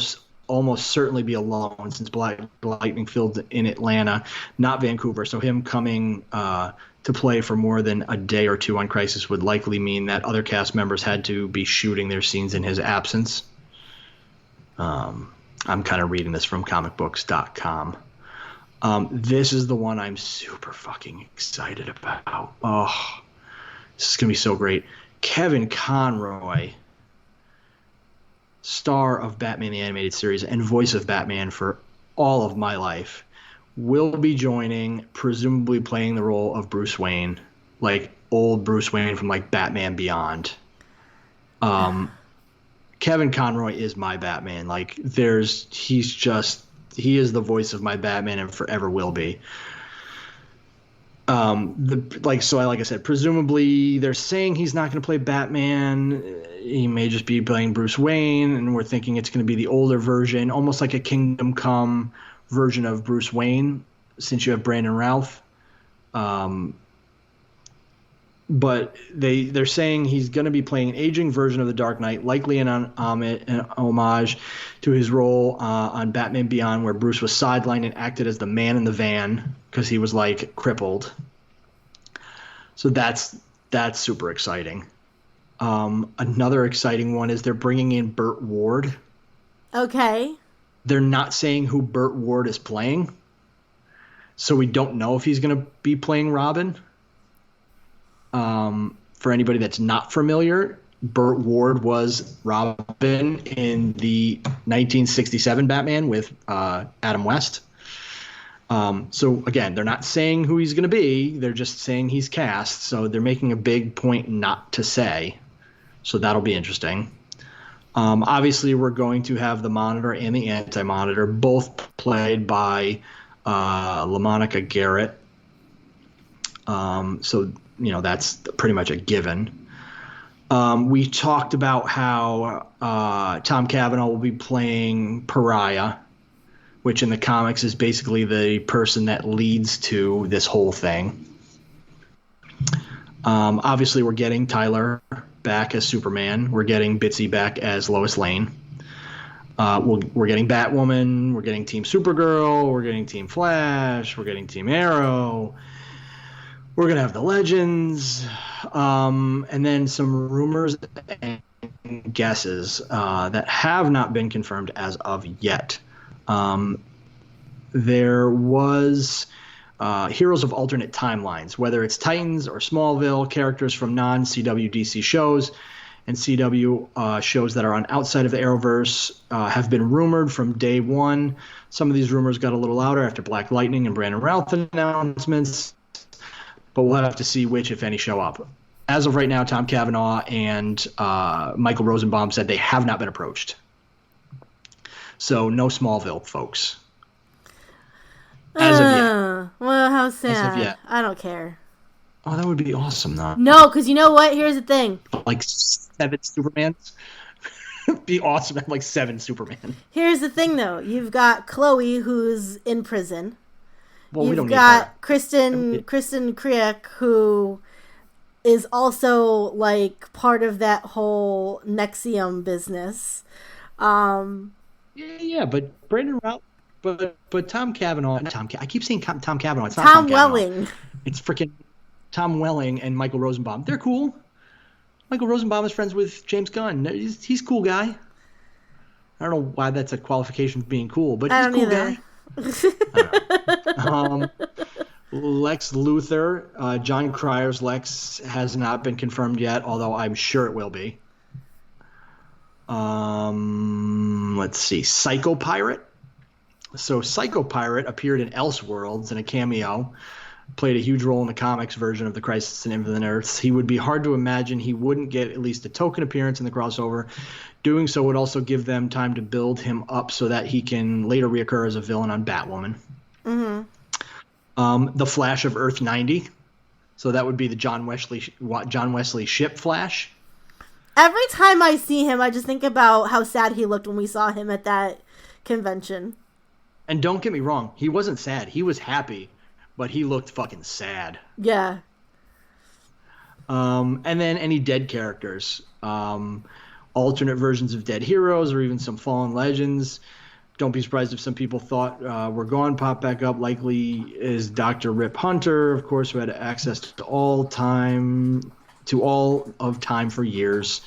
almost certainly be alone, since Black Lightning filmed in Atlanta, not Vancouver. So him coming to play for more than a day or two on Crisis would likely mean that other cast members had to be shooting their scenes in his absence. I'm kind of reading this from comicbooks.com. This is the one I'm super fucking excited about. Oh, this is going to be so great. Kevin Conroy, star of Batman the Animated Series and voice of Batman for all of my life, will be joining, presumably playing the role of Bruce Wayne, like old Bruce Wayne from like Batman Beyond. Kevin Conroy is my Batman. Like he is the voice of my Batman and forever will be. Like I said, presumably they're saying he's not going to play Batman. He may just be playing Bruce Wayne, and we're thinking it's going to be the older version, almost like a Kingdom Come version of Bruce Wayne, since you have Brandon Routh. But they're saying he's going to be playing an aging version of the Dark Knight, likely an homage to his role on Batman Beyond, where Bruce was sidelined and acted as the man in the van because he was like crippled. So that's super exciting. Another exciting one is they're bringing in Burt Ward. Okay. They're not saying who Burt Ward is playing, so we don't know if he's going to be playing Robin. For anybody that's not familiar, Burt Ward was Robin in the 1967 Batman with Adam West. So again, they're not saying who he's going to be. They're just saying he's cast. So they're making a big point not to say. So that'll be interesting. Obviously, we're going to have the Monitor and the Anti-Monitor, both played by LaMonica Garrett. So that's pretty much a given. We talked about how Tom Cavanaugh will be playing Pariah, which in the comics is basically the person that leads to this whole thing. Obviously, we're getting Tyler back as Superman. We're getting Bitsy back as Lois Lane. We're getting Batwoman. We're getting Team Supergirl. We're getting Team Flash. We're getting Team Arrow. We're going to have the Legends. And then some rumors and guesses that have not been confirmed as of yet. There was heroes of alternate timelines, whether it's Titans or Smallville, characters from non-CW DC shows and CW shows that are on outside of the Arrowverse have been rumored from day one. Some of these rumors got a little louder after Black Lightning and Brandon Routh announcements, but we'll have to see which, if any, show up. As of right now, Tom Cavanaugh and Michael Rosenbaum said they have not been approached. So no Smallville, folks. As of yet. Well, how sad. As of yet. I don't care. Oh, that would be awesome, though. No, because you know what? Here's the thing. Like 7 Supermans? It'd be awesome to have like 7 Superman. Here's the thing, though. You've got Chloe, who's in prison. Well, we don't need her. Kristen Kriak, who is also like part of that whole Nexium business. Yeah, but Brandon Routh, but Tom Cavanaugh, I keep saying Tom Cavanaugh. It's not Tom Cavanaugh. Welling. It's freaking Tom Welling and Michael Rosenbaum. They're cool. Michael Rosenbaum is friends with James Gunn. He's a cool guy. I don't know why that's a qualification for being cool, but he's a cool guy. Lex Luthor, John Cryer's Lex has not been confirmed yet, although I'm sure it will be. Let's see, Psycho Pirate. So Psycho Pirate appeared in Elseworlds in a cameo, played a huge role in the comics version of the Crisis on Infinite Earths. He would be hard to imagine he wouldn't get at least a token appearance in the crossover. Doing so would also give them time to build him up so that he can later reoccur as a villain on Batwoman. Mm-hmm. The Flash of Earth 90. So that would be the John Wesley ship Flash. Every time I see him, I just think about how sad he looked when we saw him at that convention. And don't get me wrong, he wasn't sad. He was happy, but he looked fucking sad. Yeah. And then any dead characters. Alternate versions of dead heroes or even some fallen legends. Don't be surprised if some people thought were gone pop back up. Likely is Dr. Rip Hunter, of course, who had access to all of time for years.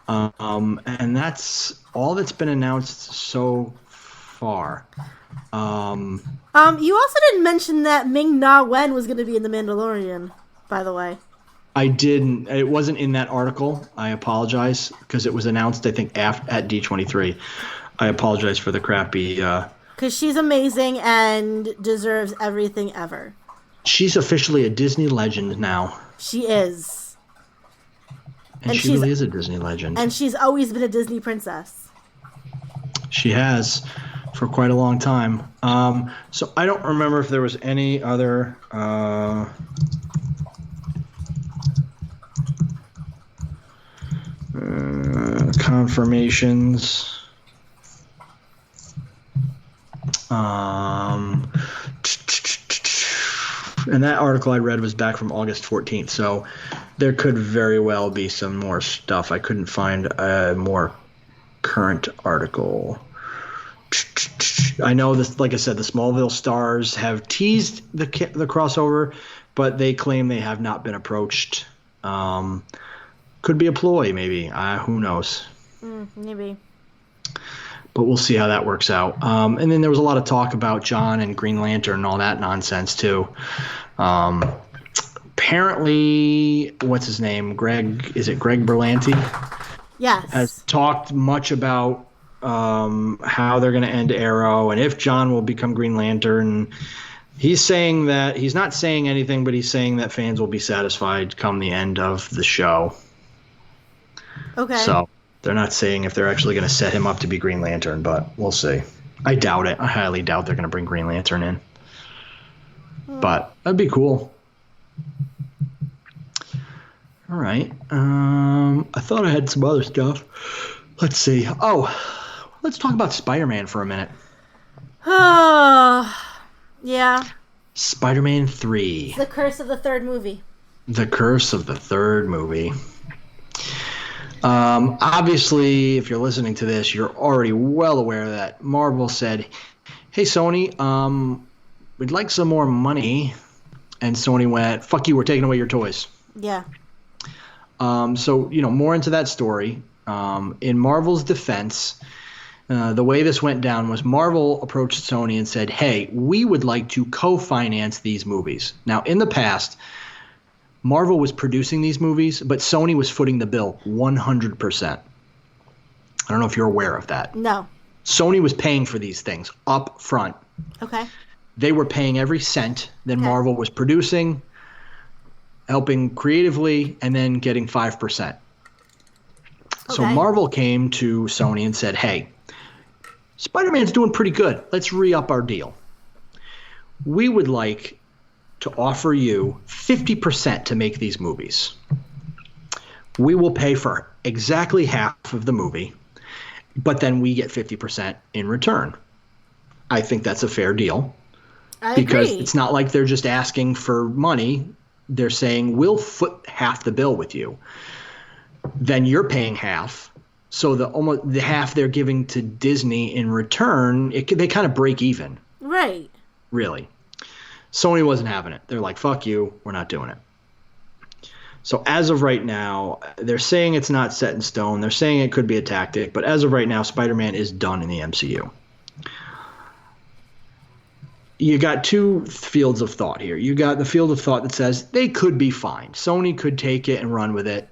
And that's all that's been announced so far. You also didn't mention that Ming-Na Wen was going to be in The Mandalorian, by the way. I didn't. It wasn't in that article. I apologize because it was announced, I think, at D23. I apologize for the crappy. Because she's amazing and deserves everything ever. She's officially a Disney legend now. She is. And she really is a Disney legend. And she's always been a Disney princess. She has for quite a long time. So I don't remember if there was any other... confirmations. And that article I read was back from August 14th, so there could very well be some more stuff. I couldn't find a more current article. I know this, like I said, the Smallville stars have teased the crossover, but they claim they have not been approached. Could be a ploy, maybe. Who knows? Maybe. But we'll see how that works out. And then there was a lot of talk about John and Green Lantern and all that nonsense, too. Apparently, what's his name? Is it Greg Berlanti? Yes. Has talked much about how they're going to end Arrow and if John will become Green Lantern. He's saying that he's not saying anything, but he's saying that fans will be satisfied come the end of the show. Okay. So they're not saying if they're actually going to set him up to be Green Lantern, but we'll see. I doubt it. I highly doubt they're going to bring Green Lantern in. But that'd be cool. All right. I thought I had some other stuff. Let's see. Oh, let's talk about Spider-Man for a minute. Yeah. Spider-Man 3. The curse of the third movie. The curse of the third movie. Obviously, if you're listening to this, you're already well aware that Marvel said, hey, Sony, we'd like some more money. And Sony went, fuck you, we're taking away your toys. Yeah. So, more into that story. In Marvel's defense, the way this went down was Marvel approached Sony and said, hey, we would like to co-finance these movies. Now, in the past, Marvel was producing these movies, but Sony was footing the bill 100%. I don't know if you're aware of that. No. Sony was paying for these things up front. Okay. They were paying every cent. Then Marvel was producing, helping creatively, and then getting 5%. Okay. So Marvel came to Sony and said, hey, Spider-Man's doing pretty good. Let's re-up our deal. We would like to offer you 50% to make these movies. We will pay for exactly half of the movie, but then we get 50% in return. I think that's a fair deal. Because it's not like they're just asking for money. They're saying, we'll foot half the bill with you. Then you're paying half. So the half they're giving to Disney in return, they kind of break even. Right. Really. Sony wasn't having it. They're like, fuck you, we're not doing it. So as of right now, they're saying it's not set in stone. They're saying it could be a tactic. But as of right now, Spider-Man is done in the MCU. You got two fields of thought here. You got the field of thought that says they could be fine. Sony could take it and run with it.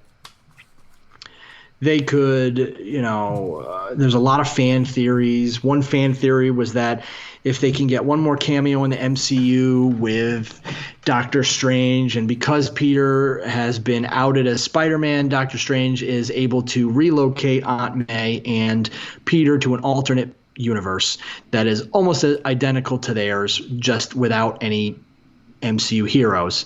They could, there's a lot of fan theories. One fan theory was that if they can get one more cameo in the MCU with Doctor Strange, and because Peter has been outed as Spider-Man, Doctor Strange is able to relocate Aunt May and Peter to an alternate universe that is almost identical to theirs, just without any MCU heroes.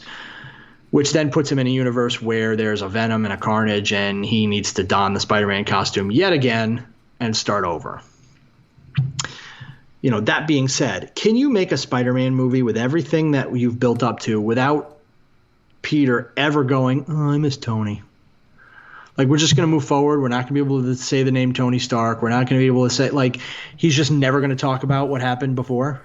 Which then puts him in a universe where there's a Venom and a Carnage, and he needs to don the Spider-Man costume yet again and start over. That being said, can you make a Spider-Man movie with everything that you've built up to without Peter ever going, oh, I miss Tony? Like, we're just going to move forward. We're not going to be able to say the name Tony Stark. We're not going to be able to say, he's just never going to talk about what happened before.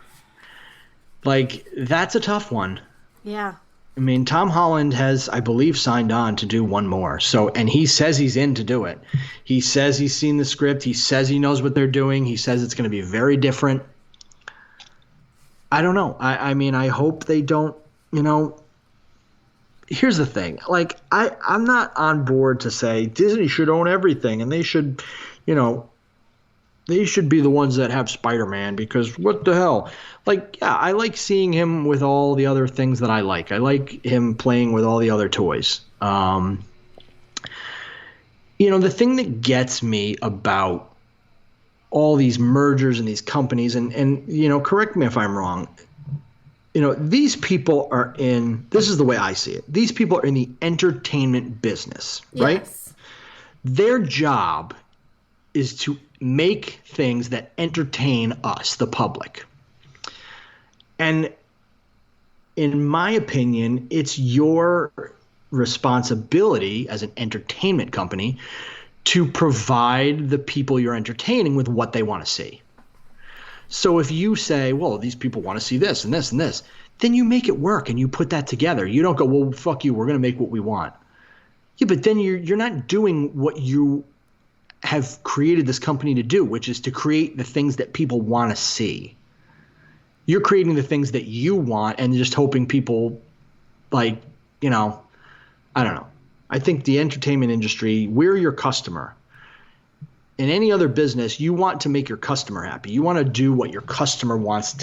That's a tough one. Yeah. I mean, Tom Holland has, I believe, signed on to do one more. So, and he says he's in to do it. He says he's seen the script. He says he knows what they're doing. He says it's going to be very different. I don't know. I mean, I hope they don't, here's the thing. Like, I'm not on board to say Disney should own everything and they should, they should be the ones that have Spider-Man because what the hell? Like, yeah, I like seeing him with all the other things that I like. I like him playing with all the other toys. The thing that gets me about all these mergers and these companies, and correct me if I'm wrong, these people are this is the way I see it. These people are in the entertainment business, right? Yes. Their job is to make things that entertain us, the public. And in my opinion, it's your responsibility as an entertainment company to provide the people you're entertaining with what they want to see. So if you say, well, these people want to see this and this and this, then you make it work and you put that together. You don't go, well, fuck you, we're going to make what we want. Yeah, but then you're not doing what you have created this company to do, which is to create the things that people want to see. You're creating the things that you want and just hoping people I don't know. I think the entertainment industry, we're your customer. In any other business, you want to make your customer happy. You want to do what your customer wants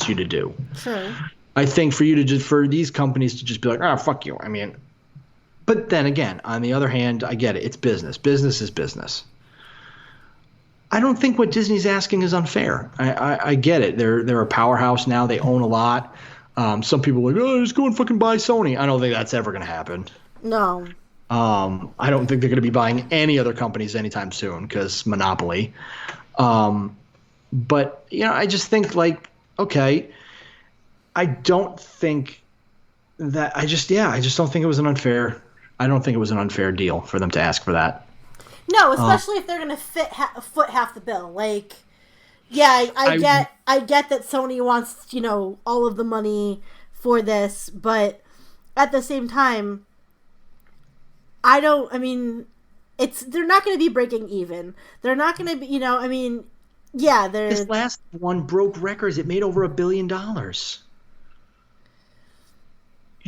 you to do. Sure. I think for these companies to just be like, oh, fuck you. I mean, but then again, on the other hand, I get it. It's business. Business is business. I don't think what Disney's asking is unfair. I get it. They're a powerhouse now. They own a lot. Some people are like, oh, just go and fucking buy Sony. I don't think that's ever going to happen. No. I don't think they're going to be buying any other companies anytime soon because monopoly. But, I just think okay, I don't think that I just don't think it was an unfair. I don't think it was an unfair deal for them to ask for that. No, especially if they're going to foot half the bill. Like, yeah, I get that Sony wants, all of the money for this, but at the same time, they're not going to be breaking even. They're not going to be, this last one broke records. It made over $1 billion. You're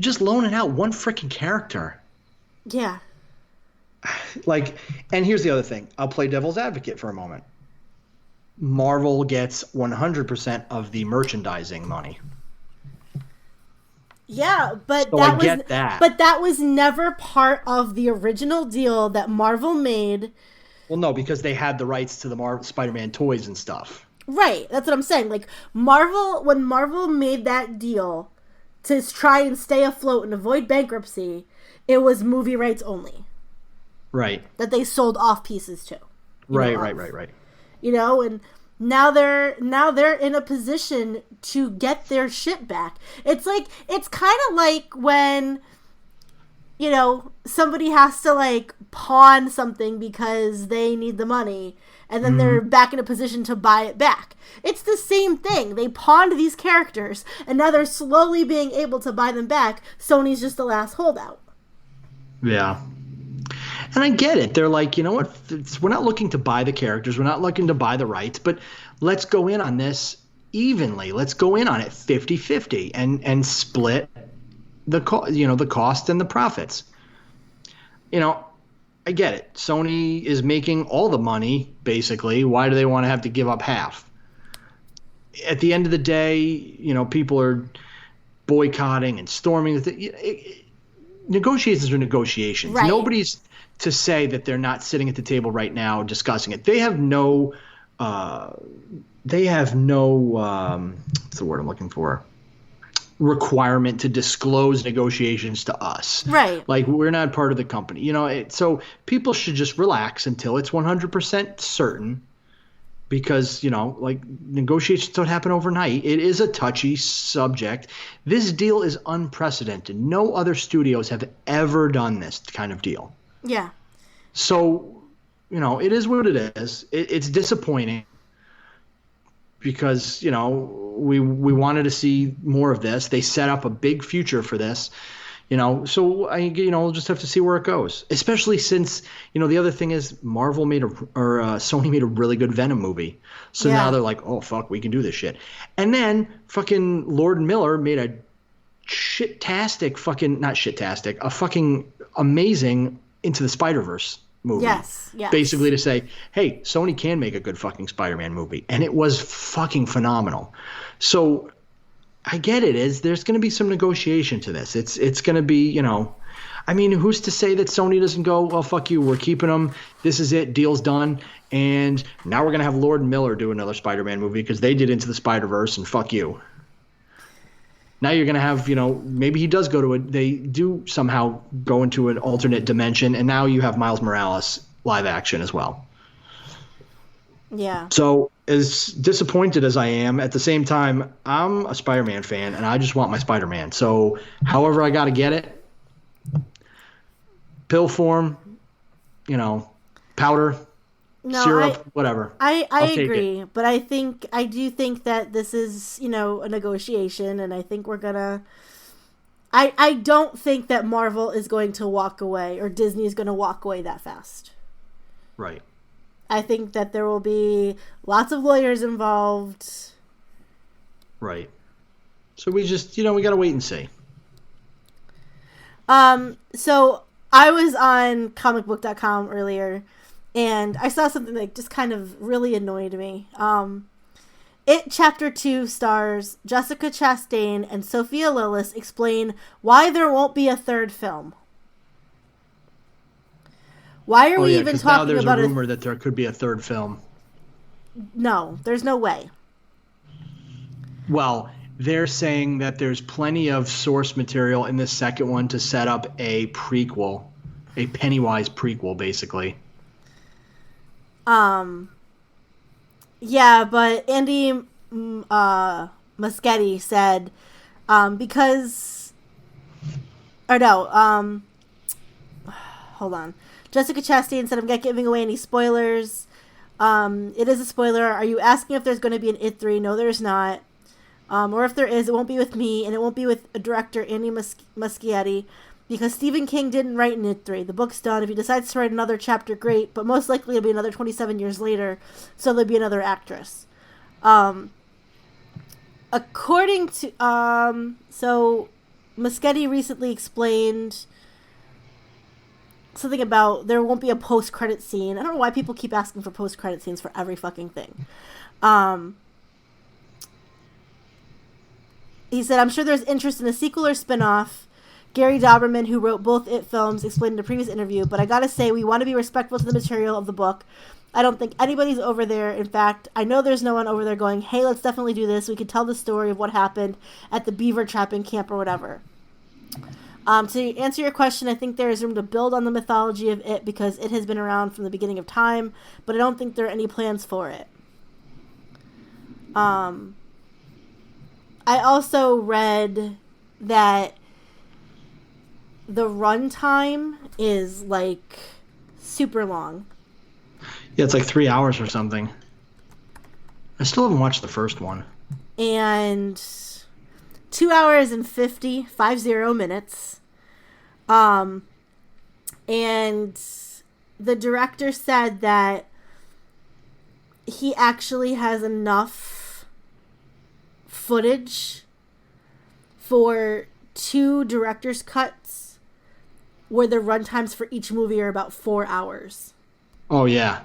just loaning out one freaking character. Yeah. And here's the other thing. I'll play devil's advocate for a moment. Marvel gets 100% of the merchandising money. Yeah, but so I get that. But that was never part of the original deal that Marvel made. Well, no, because they had the rights to the Spider-Man toys and stuff. Right, that's what I'm saying. Like, when Marvel made that deal to try and stay afloat and avoid bankruptcy, it was movie rights only. Right. That they sold off pieces to. Right. And now they're in a position to get their shit back. It's kind of like when, somebody has to pawn something because they need the money and then they're back in a position to buy it back. It's the same thing. They pawned these characters and now they're slowly being able to buy them back. Sony's just the last holdout. Yeah. And I get it. They're like, you know what? We're not looking to buy the characters. We're not looking to buy the rights. But let's go in on this evenly. Let's go in on it 50-50 and split the cost and the profits. I get it. Sony is making all the money, basically. Why do they want to have to give up half? At the end of the day, people are boycotting and storming. Negotiations are negotiations. Right. Nobody's to say that they're not sitting at the table right now discussing it. They have no what's the word I'm looking for? Requirement to disclose negotiations to us. Right. We're not part of the company. So people should just relax until it's 100% certain because, negotiations don't happen overnight. It is a touchy subject. This deal is unprecedented. No other studios have ever done this kind of deal. Yeah. So, it is what it is. It's disappointing. because, we wanted to see more of this. They set up a big future for this. So we'll just have to see where it goes. Especially since, the other thing is Marvel Sony made a really good Venom movie. So now they're like, oh fuck, we can do this shit. And then fucking Lord Miller made a a fucking amazing Into the Spider-Verse movie. Yes. Basically to say, hey, Sony can make a good fucking Spider-Man movie. And it was fucking phenomenal. So I get it. There's going to be some negotiation to this. It's going to be, who's to say that Sony doesn't go, well, fuck you, we're keeping them. This is it. Deal's done. And now we're going to have Lord Miller do another Spider-Man movie because they did Into the Spider-Verse, and fuck you. Now you're going to have, maybe he does they do somehow go into an alternate dimension, and now you have Miles Morales live action as well. Yeah. So as disappointed as I am, at the same time, I'm a Spider-Man fan, and I just want my Spider-Man. So however I got to get it, pill form, powder, syrup, whatever. I agree, but I do think that this is, a negotiation, and I think we're gonna. I don't think that Marvel is going to walk away, or Disney is going to walk away that fast. Right. I think that there will be lots of lawyers involved. Right. So we just, we got to wait and see. So I was on comicbook.com earlier, and I saw something that just kind of really annoyed me. It Chapter 2 stars Jessica Chastain and Sophia Lillis explain why there won't be a third film. Why are we even talking now there's about a rumor that there could be a third film? No, there's no way. Well, they're saying that there's plenty of source material in the second one to set up a prequel, a Pennywise prequel, basically. Yeah, but Andy Muschietti said because, or no, hold on. Jessica Chastain said, I'm not giving away any spoilers. It is a spoiler. Are you asking if there's going to be an It 3? No, there's not. Or if there is, it won't be with me, and it won't be with director Andy Muschietti, because Stephen King didn't write an It 3. The book's done. If he decides to write another chapter, great, but most likely it'll be another 27 years later, so there'll be another actress. According to... so, Muschietti recently explained something about there won't be a post-credit scene. I don't know why people keep asking for post-credit scenes for every fucking thing. He said, I'm sure there's interest in a sequel or spin-off. Gary Dauberman, who wrote both It films, explained in a previous interview, but I gotta say, we want to be respectful to the material of the book. I don't think anybody's over there. In fact, I know there's no one over there going, hey, let's definitely do this. We could tell the story of what happened at the beaver trapping camp or whatever. To answer your question, I think there is room to build on the mythology of It because it has been around from the beginning of time, but I don't think there are any plans for it. I also read that the runtime is like super long. Yeah, it's like 3 hours or something. I still haven't watched the first one. And 2 hours and 50 minutes. And the director said that he actually has enough footage for 2 director's cuts where the runtimes for each movie are about 4 hours. Oh, yeah.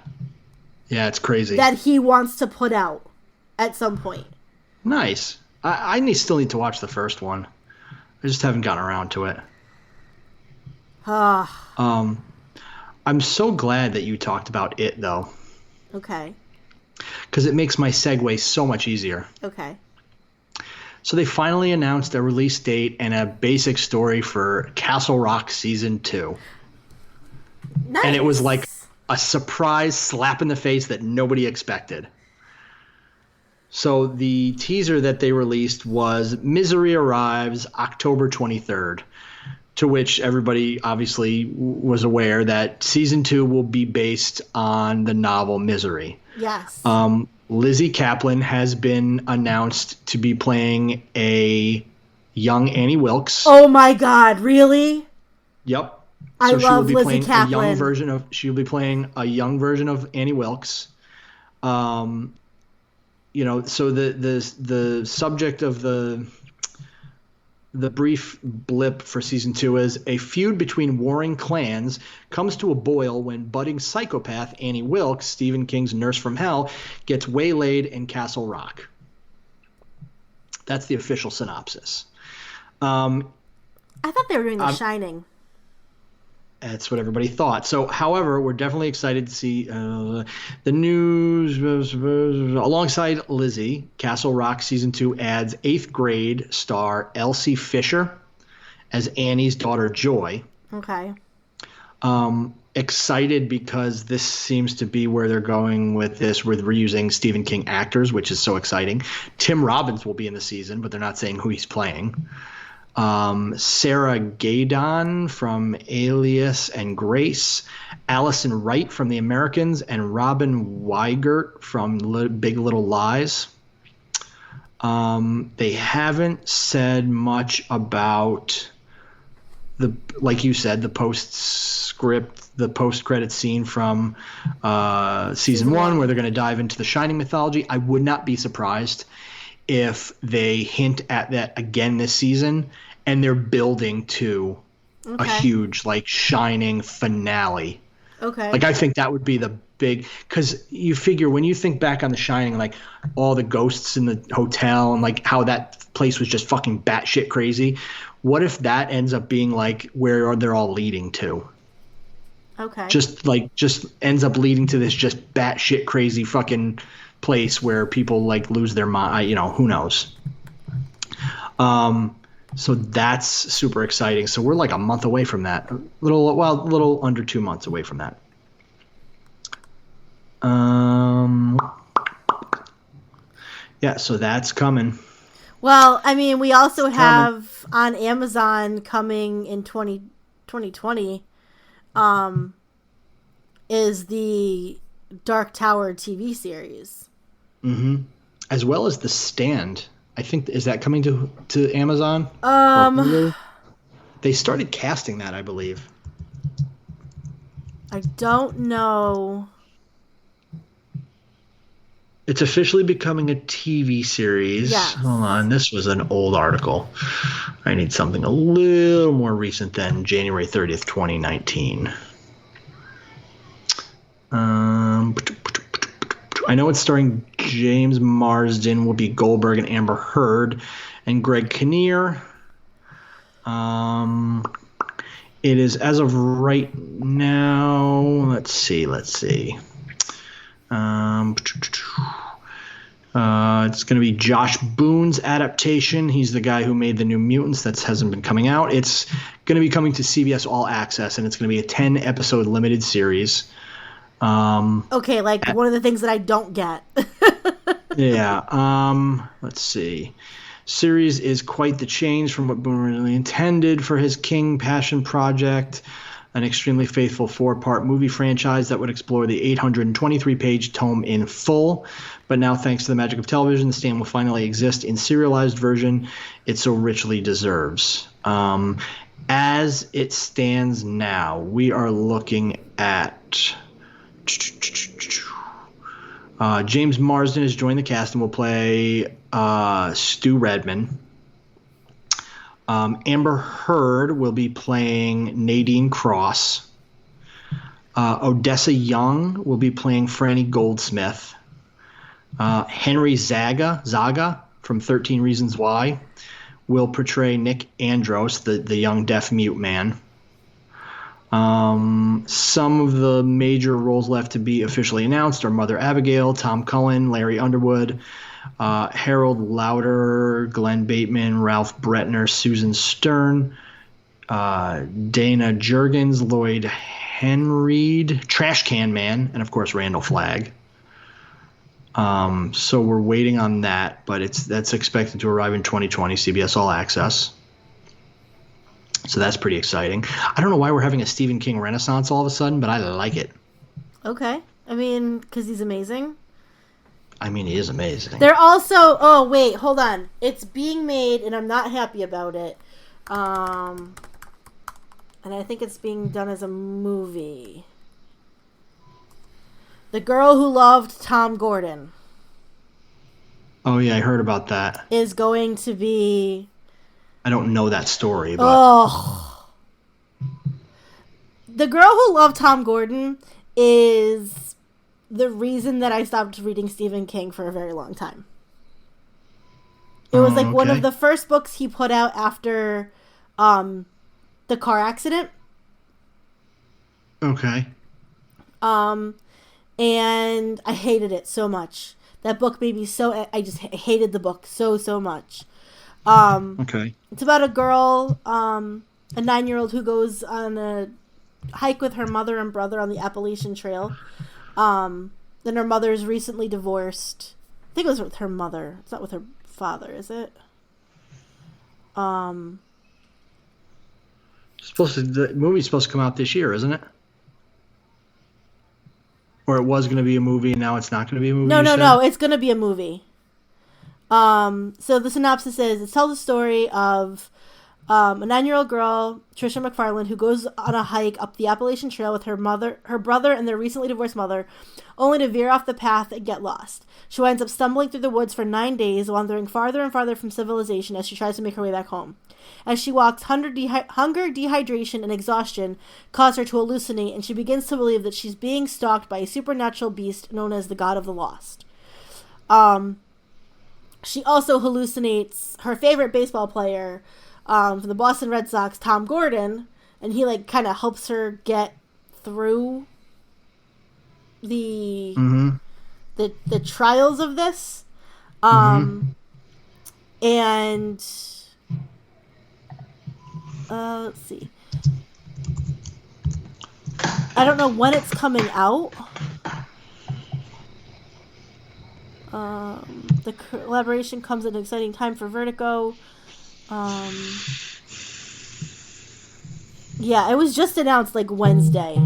Yeah, it's crazy. That he wants to put out at some point. Nice. I still need to watch the first one. I just haven't gotten around to it. I'm so glad that you talked about It, though. Okay. Because it makes my segue so much easier. Okay. So they finally announced a release date and a basic story for Castle Rock Season 2. Nice. And it was like a surprise slap in the face that nobody expected. So the teaser that they released was Misery Arrives October 23rd, to which everybody obviously was aware that Season 2 will be based on the novel Misery. Yes. Lizzie Kaplan has been announced to be playing a young Annie Wilkes. Oh my God! Really? Yep. I So she will love be Lizzie playing Kaplan. she'll be playing a young version of Annie Wilkes. So the subject of the brief blip for season 2 is a feud between warring clans comes to a boil when budding psychopath Annie Wilkes, Stephen King's Nurse from Hell, gets waylaid in Castle Rock. That's the official synopsis. I thought they were doing The Shining. That's what everybody thought. So, however, we're definitely excited to see the news. Alongside Lizzie, Castle Rock Season 2 adds 8th grade star Elsie Fisher as Annie's daughter Joy. Okay. Excited because this seems to be where they're going with this, with reusing Stephen King actors, which is so exciting. Tim Robbins will be in the season, but they're not saying who he's playing. Sarah Gadon from Alias and Grace, Allison Wright from The Americans, and Robin Weigert from Big Little Lies. They haven't said much about like you said, the postscript, the post-credit scene from season 1, where they're going to dive into the Shining mythology. I would not be surprised if they hint at that again this season, and they're building to a huge Shining finale. Okay. I think that would be the big, because you figure when you think back on The Shining, all the ghosts in the hotel and how that place was just fucking batshit crazy. What if that ends up being where they're all leading to? Okay. Just ends up leading to this just batshit crazy fucking place where people lose their mind. Who knows? So that's super exciting. So we're a month away from that. A little under 2 months away from that. Yeah, so that's coming. Well, I mean, we also have on Amazon coming in 2020 is the Dark Tower TV series. Mm-hmm. As well as The Stand. I think, is that coming to Amazon? They started casting that, I believe. I don't know. It's officially becoming a TV series. Yes. Hold on, this was an old article. I need something a little more recent than January 30th, 2019. I know it's starring James Marsden, Whoopi Goldberg, and Amber Heard, and Greg Kinnear. It is, as of right now, let's see. It's going to be Josh Boone's adaptation. He's the guy who made The New Mutants. That hasn't been coming out. It's going to be coming to CBS All Access, and it's going to be a 10-episode limited series. Okay, one of the things that I don't get. Yeah. Let's see. Series is quite the change from what Boone originally intended for his King Passion project, an extremely faithful 4-part movie franchise that would explore the 823-page tome in full. But now, thanks to the magic of television, the stand will finally exist in serialized version it so richly deserves. As it stands now, we are looking at James Marsden has joined the cast and will play Stu Redman. Amber Heard will be playing Nadine Cross. Odessa Young will be playing Franny Goldsmith. Henry Zaga from 13 Reasons Why will portray Nick Andros, the young deaf mute man. Some of the major roles left to be officially announced are Mother Abigail, Tom Cullen, Larry Underwood, Harold Lauder, Glenn Bateman, Ralph Bretner, Susan Stern, Dana Jurgens, Lloyd Henreid, Trash Can Man, and of course Randall Flagg. So we're waiting on that, but that's expected to arrive in 2020, CBS All Access. So that's pretty exciting. I don't know why we're having a Stephen King renaissance all of a sudden, but I like it. Okay. I mean, because he's amazing. I mean, he is amazing. They're also... Oh, wait, hold on. It's being made, and I'm not happy about it. And I think it's being done as a movie. The Girl Who Loved Tom Gordon. Oh, yeah, I heard about that. Is going to be... I don't know that story, but... Oh. The Girl Who Loved Tom Gordon is the reason that I stopped reading Stephen King for a very long time. It was like one of the first books he put out after the car accident. Okay. And I hated it so much. That book made me so... I just hated the book so much. Okay. It's about a girl, a 9-year-old who goes on a hike with her mother and brother on the Appalachian Trail. Then her mother is recently divorced. I think it was with her mother. It's not with her father, is it? The movie's supposed to come out this year, isn't it? Or it was going to be a movie, and now it's not going to be a movie? No. It's going to be a movie. So the synopsis is, it tells the story of a 9-year-old girl, Trisha McFarland, who goes on a hike up the Appalachian Trail with her brother, and their recently divorced mother, only to veer off the path and get lost. She winds up stumbling through the woods for 9 days, wandering farther and farther from civilization as she tries to make her way back home. As she walks, hunger, dehydration, and exhaustion cause her to hallucinate, and she begins to believe that she's being stalked by a supernatural beast known as the God of the Lost. She also hallucinates her favorite baseball player, from the Boston Red Sox, Tom Gordon, and he like kind of helps her get through the trials of this. And let's see. I don't know when it's coming out. The collaboration comes at an exciting time for Vertigo. Yeah, it was just announced like Wednesday.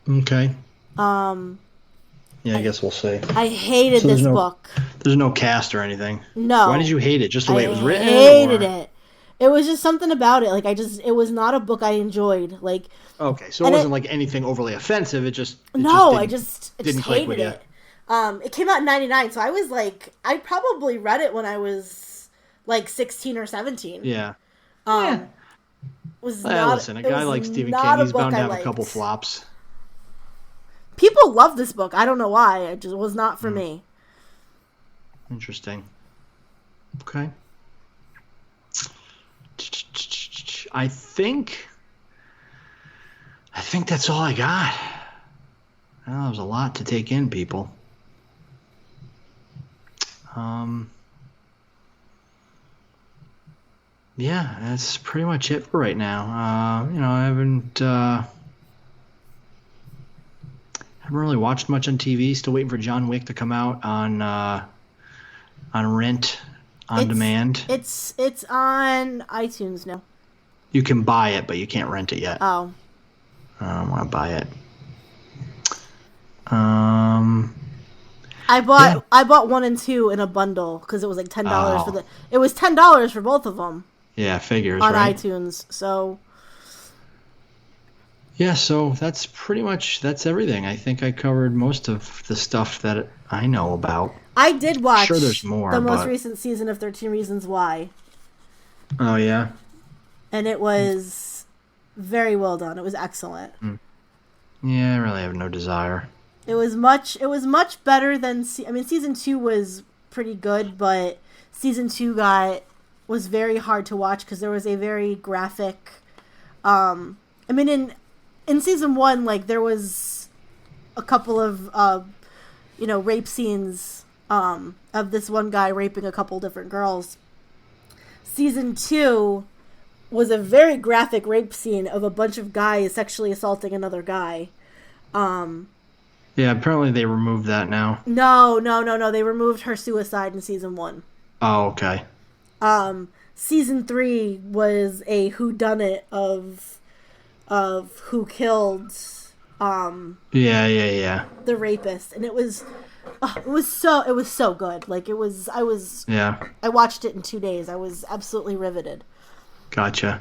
Okay. Yeah, I guess we'll see. I hated this book. There's no cast or anything. No. Why did you hate it? Just the way it was written? I hated it. It was just something about it. Like, it was not a book I enjoyed. Like, okay, so it wasn't like anything overly offensive. I just hated it. It came out in '99, so I was like, I probably read it when I was like 16 or 17. Yeah. Listen, a guy like Stephen King, he's bound to have a couple flops. People love this book. I don't know why. It just was not for me. Interesting. Okay. I think that's all I got. Well, that was a lot to take in, people. Yeah, that's pretty much it for right now. I haven't really watched much on TV. Still waiting for John Wick to come out on Rent on demand. It's on iTunes now. You can buy it, but you can't rent it yet. Oh. I don't want to buy it. I bought 1 and 2 in a bundle because it was like $10 for the. It was $10 for both of them. Yeah, figures on right? iTunes. So. Yeah, so that's everything. I think I covered most of the stuff that I know about. I did watch. Sure, there's more. The most recent season of 13 Reasons Why. Oh yeah. And it was very well done. It was excellent. Yeah, I really have no desire. It was much better than season 2 was pretty good, but season 2 was very hard to watch because there was a very graphic in season 1, like, there was a couple of rape scenes of this one guy raping a couple different girls. Season 2 was a very graphic rape scene of a bunch of guys sexually assaulting another guy. Yeah, apparently they removed that now. No. They removed her suicide in season 1. Oh, okay. Season 3 was a whodunit of who killed Yeah. the rapist, and it was so good. Like I watched it in 2 days. I was absolutely riveted. Gotcha.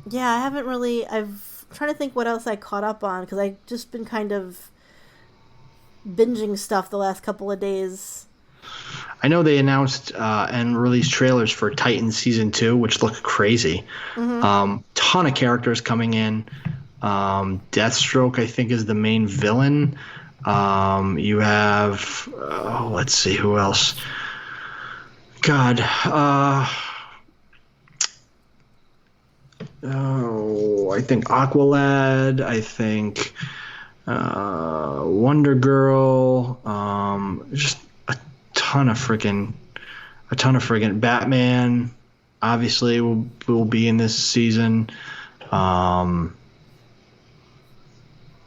Yeah, I haven't really. I'm trying to think what else I caught up on because I've just been kind of binging stuff the last couple of days. I know they announced and released trailers for Titans Season 2, which look crazy. Ton of characters coming in. Deathstroke, I think, is the main villain. You have... let's see, who else? God. I think Aqualad. I think Wonder Girl. Just a ton of friggin' Batman. Obviously, will be in this season.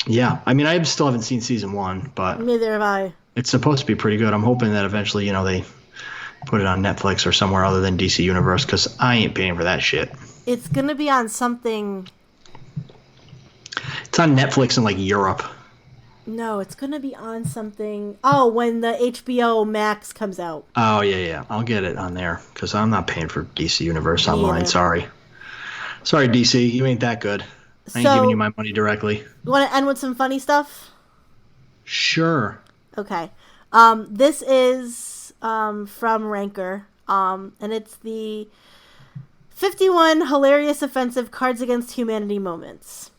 Yeah, I mean, I still haven't seen season 1, but neither have I. It's supposed to be pretty good. I'm hoping that eventually, they put it on Netflix or somewhere other than DC Universe, because I ain't paying for that shit. It's gonna be on something. It's on Netflix in, like, Europe. No, it's gonna be on something. Oh, when the HBO Max comes out. Oh, yeah. I'll get it on there, because I'm not paying for DC Universe online. Sorry, DC, you ain't that good. I ain't giving you my money directly. You want to end with some funny stuff? Sure. Okay. This is from Ranker, and it's the 51 hilarious offensive Cards Against Humanity moments.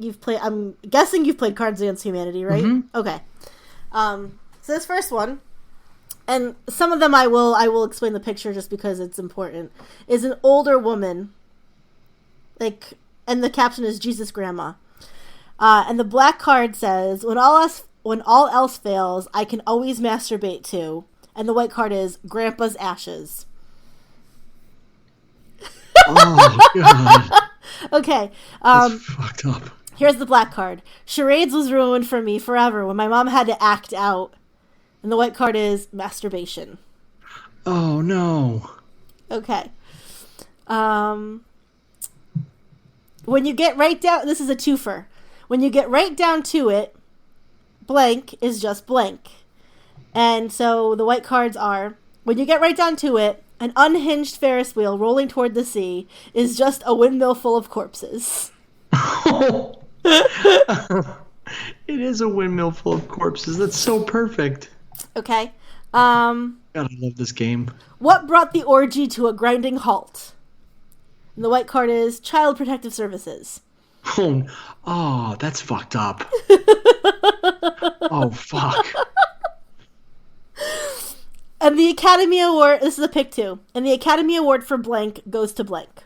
I'm guessing you've played Cards Against Humanity, right? Mm-hmm. Okay. So this first one, and some of them I will explain the picture just because it's important, is an older woman, and the caption is Jesus Grandma. And the black card says, when all else fails, I can always masturbate too. And the white card is Grandpa's ashes. Oh, God. Okay. That's fucked up. Here's the black card. Charades was ruined for me forever when my mom had to act out. And the white card is masturbation. Oh, no. Okay. When you get right down... This is a twofer. When you get right down to it, blank is just blank. And so the white cards are, when you get right down to it, an unhinged Ferris wheel rolling toward the sea is just a windmill full of corpses. It is a windmill full of corpses. That's so perfect. Okay. God, I love this game. What brought the orgy to a grinding halt? And the white card is Child Protective Services. Oh, that's fucked up. Oh, fuck. And the Academy Award, this is a pick two, and the Academy Award for blank goes to blank.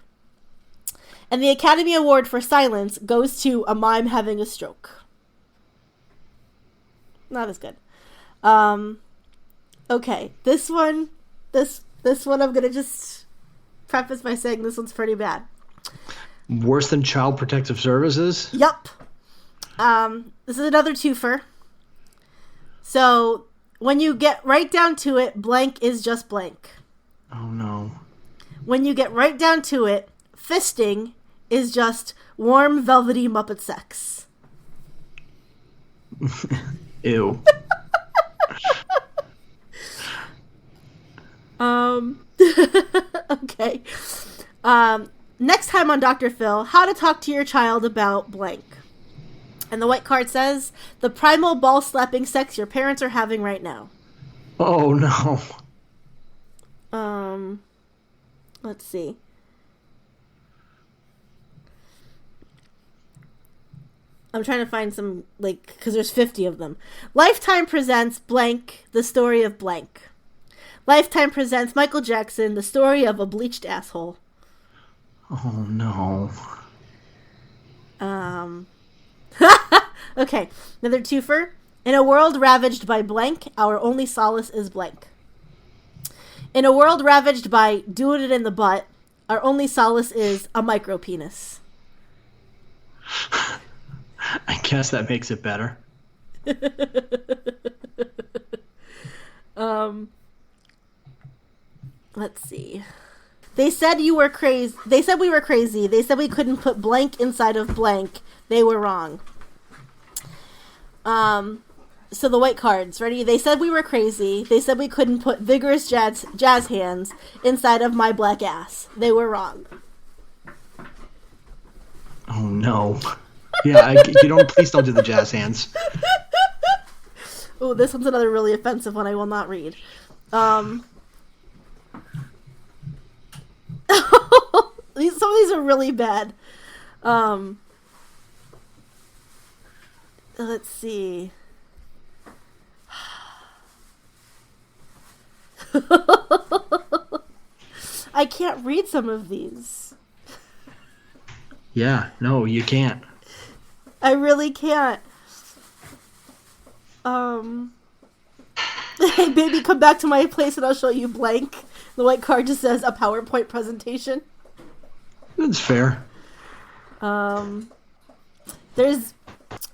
And the Academy Award for silence goes to a mime having a stroke. Not as good. Okay, this one I'm gonna just preface by saying this one's pretty bad. Worse than Child Protective Services? Yup. This is another twofer. So, when you get right down to it, blank is just blank. Oh, no. When you get right down to it, fisting is just warm, velvety Muppet sex. Ew. Okay. Next time on Dr. Phil, how to talk to your child about blank. And the white card says, the primal ball-slapping sex your parents are having right now. Oh, no. Let's see. I'm trying to find some, because there's 50 of them. Lifetime presents blank, the story of blank. Lifetime presents Michael Jackson, the story of a bleached asshole. Oh, no. Okay, another twofer. In a world ravaged by blank, our only solace is blank. In a world ravaged by doing it in the butt, our only solace is a micro penis. I guess that makes it better. Let's see. They said you were crazy. They said we were crazy. They said we couldn't put blank inside of blank. They were wrong. So the white cards, ready? They said we were crazy. They said we couldn't put vigorous jazz hands inside of my black ass. They were wrong. Oh no. Yeah, please don't do the jazz hands. Oh, this one's another really offensive one I will not read. Some of these are really bad. Let's see. I can't read some of these. Yeah, no, you can't. I really can't. Hey, baby, come back to my place and I'll show you blank. The white card just says a PowerPoint presentation. That's fair. There's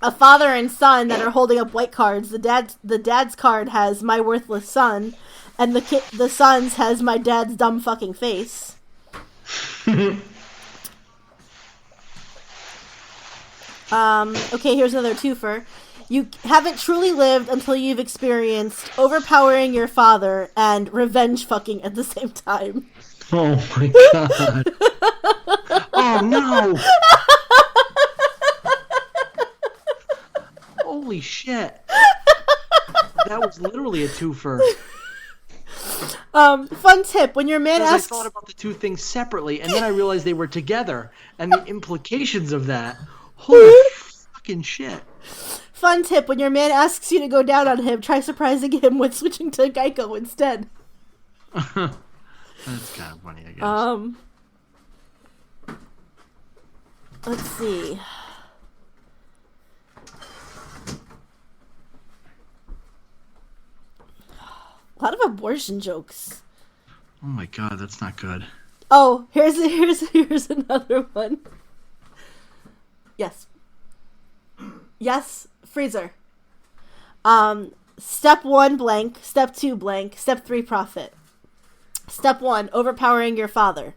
a father and son that are holding up white cards. The dad's card has my worthless son, and the son's has my dad's dumb fucking face. Okay, here's another twofer. You haven't truly lived until you've experienced overpowering your father and revenge fucking at the same time. Oh my god. Oh no. Holy shit. That was literally a twofer. Fun tip, when your man asks... I thought about the two things separately, and then I realized they were together, and the implications of that. Holy fucking shit. Fun tip, when your man asks you to go down on him, try surprising him with switching to Geico instead. That's kind of funny, I guess. Let's see. A lot of abortion jokes. Oh my god, that's not good. Oh, here's another one. Yes, freezer. Step 1, blank. Step 2, blank. Step 3, profit. Step 1, overpowering your father.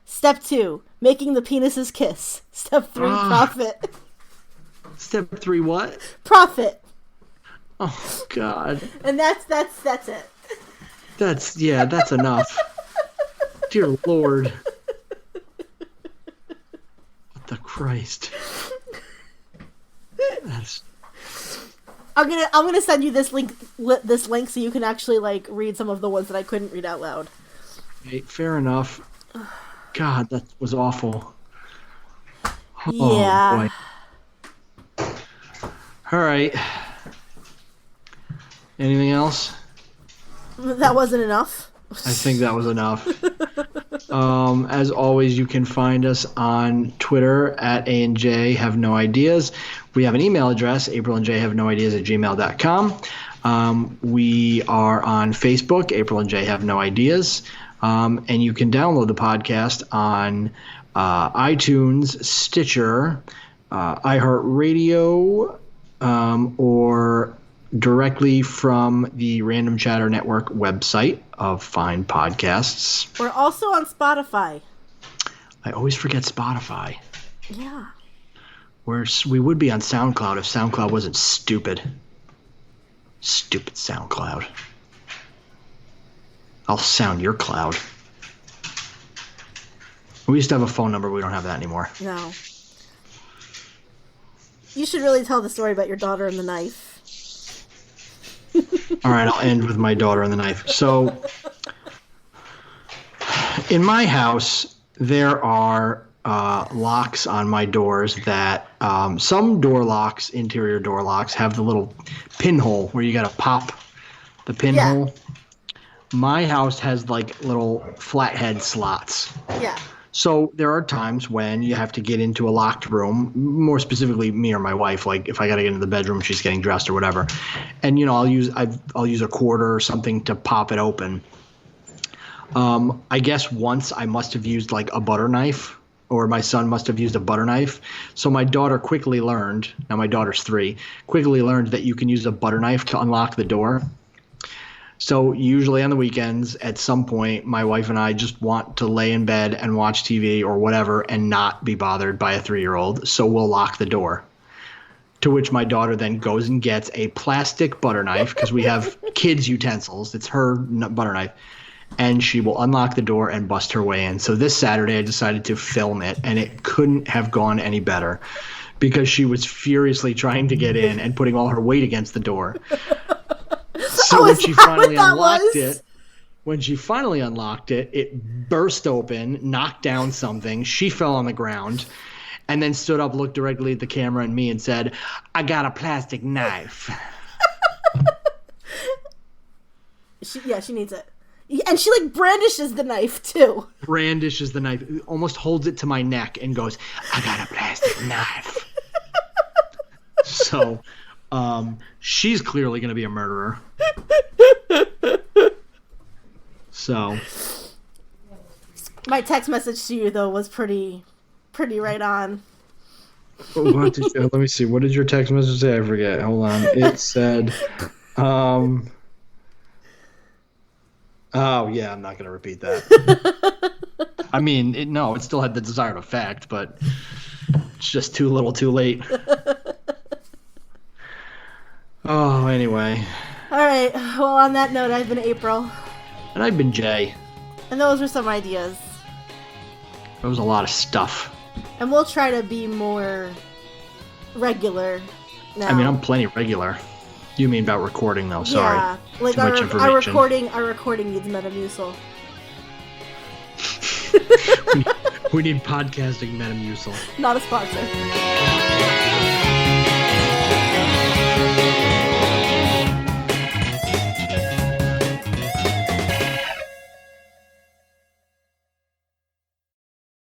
Step 2, making the penises kiss. Step 3, profit. Step 3, what? Profit. Oh god. And that's it. That's enough. Dear Lord. What the Christ? I'm gonna send you this link so you can actually read some of the ones that I couldn't read out loud. Okay, fair enough. God, that was awful. Oh, yeah. Boy. All right. Anything else? That wasn't enough. I think that was enough. As always, you can find us on Twitter at A&J Have No Ideas. We have an email address, aprilandjhavenoideas@gmail.com. We are on Facebook, April and J Have No Ideas. And you can download the podcast on iTunes, Stitcher, iHeartRadio, or directly from the Random Chatter Network website of Fine Podcasts. We're also on Spotify. I always forget Spotify. Yeah. We would be on SoundCloud if SoundCloud wasn't stupid. Stupid SoundCloud. I'll sound your cloud. We used to have a phone number. We don't have that anymore. No. You should really tell the story about your daughter and the knife. All right, I'll end with my daughter and the knife. So, in my house, there are locks on my doors that some door locks, interior door locks, have the little pinhole where you got to pop the pinhole. Yeah. My house has little flathead slots. Yeah. So there are times when you have to get into a locked room, more specifically me or my wife. If I got to get into the bedroom, she's getting dressed or whatever, and I'll use a quarter or something to pop it open. I guess once I must have used a butter knife, or my son must have used a butter knife. So my daughter quickly learned. Now my daughter's 3. Quickly learned that you can use a butter knife to unlock the door. So usually on the weekends, at some point, my wife and I just want to lay in bed and watch TV or whatever and not be bothered by a 3-year-old. So we'll lock the door. To which my daughter then goes and gets a plastic butter knife, because we have kids' utensils. It's her butter knife. And she will unlock the door and bust her way in. So this Saturday, I decided to film it, and it couldn't have gone any better because she was furiously trying to get in and putting all her weight against the door. So when she finally unlocked it, it burst open, knocked down something. She fell on the ground and then stood up, looked directly at the camera and me and said, "I got a plastic knife." She needs it. And she like brandishes the knife too. Brandishes the knife, almost holds it to my neck and goes, "I got a plastic knife." So, she's clearly going to be a murderer. So, my text message to you though was pretty right on. Let me see. What did your text message say? I forget. Hold on. It said, oh yeah, I'm not going to repeat that. I mean, it still had the desired effect, but it's just too little, too late. Oh, anyway. All right. Well, on that note, I've been April. And I've been Jay. And those were some ideas. There was a lot of stuff. And we'll try to be more regular now. I mean, I'm plenty regular. You mean about recording, though. Sorry. Yeah. Like Too much information. Our recording needs Metamucil. we need podcasting Metamucil. Not a sponsor.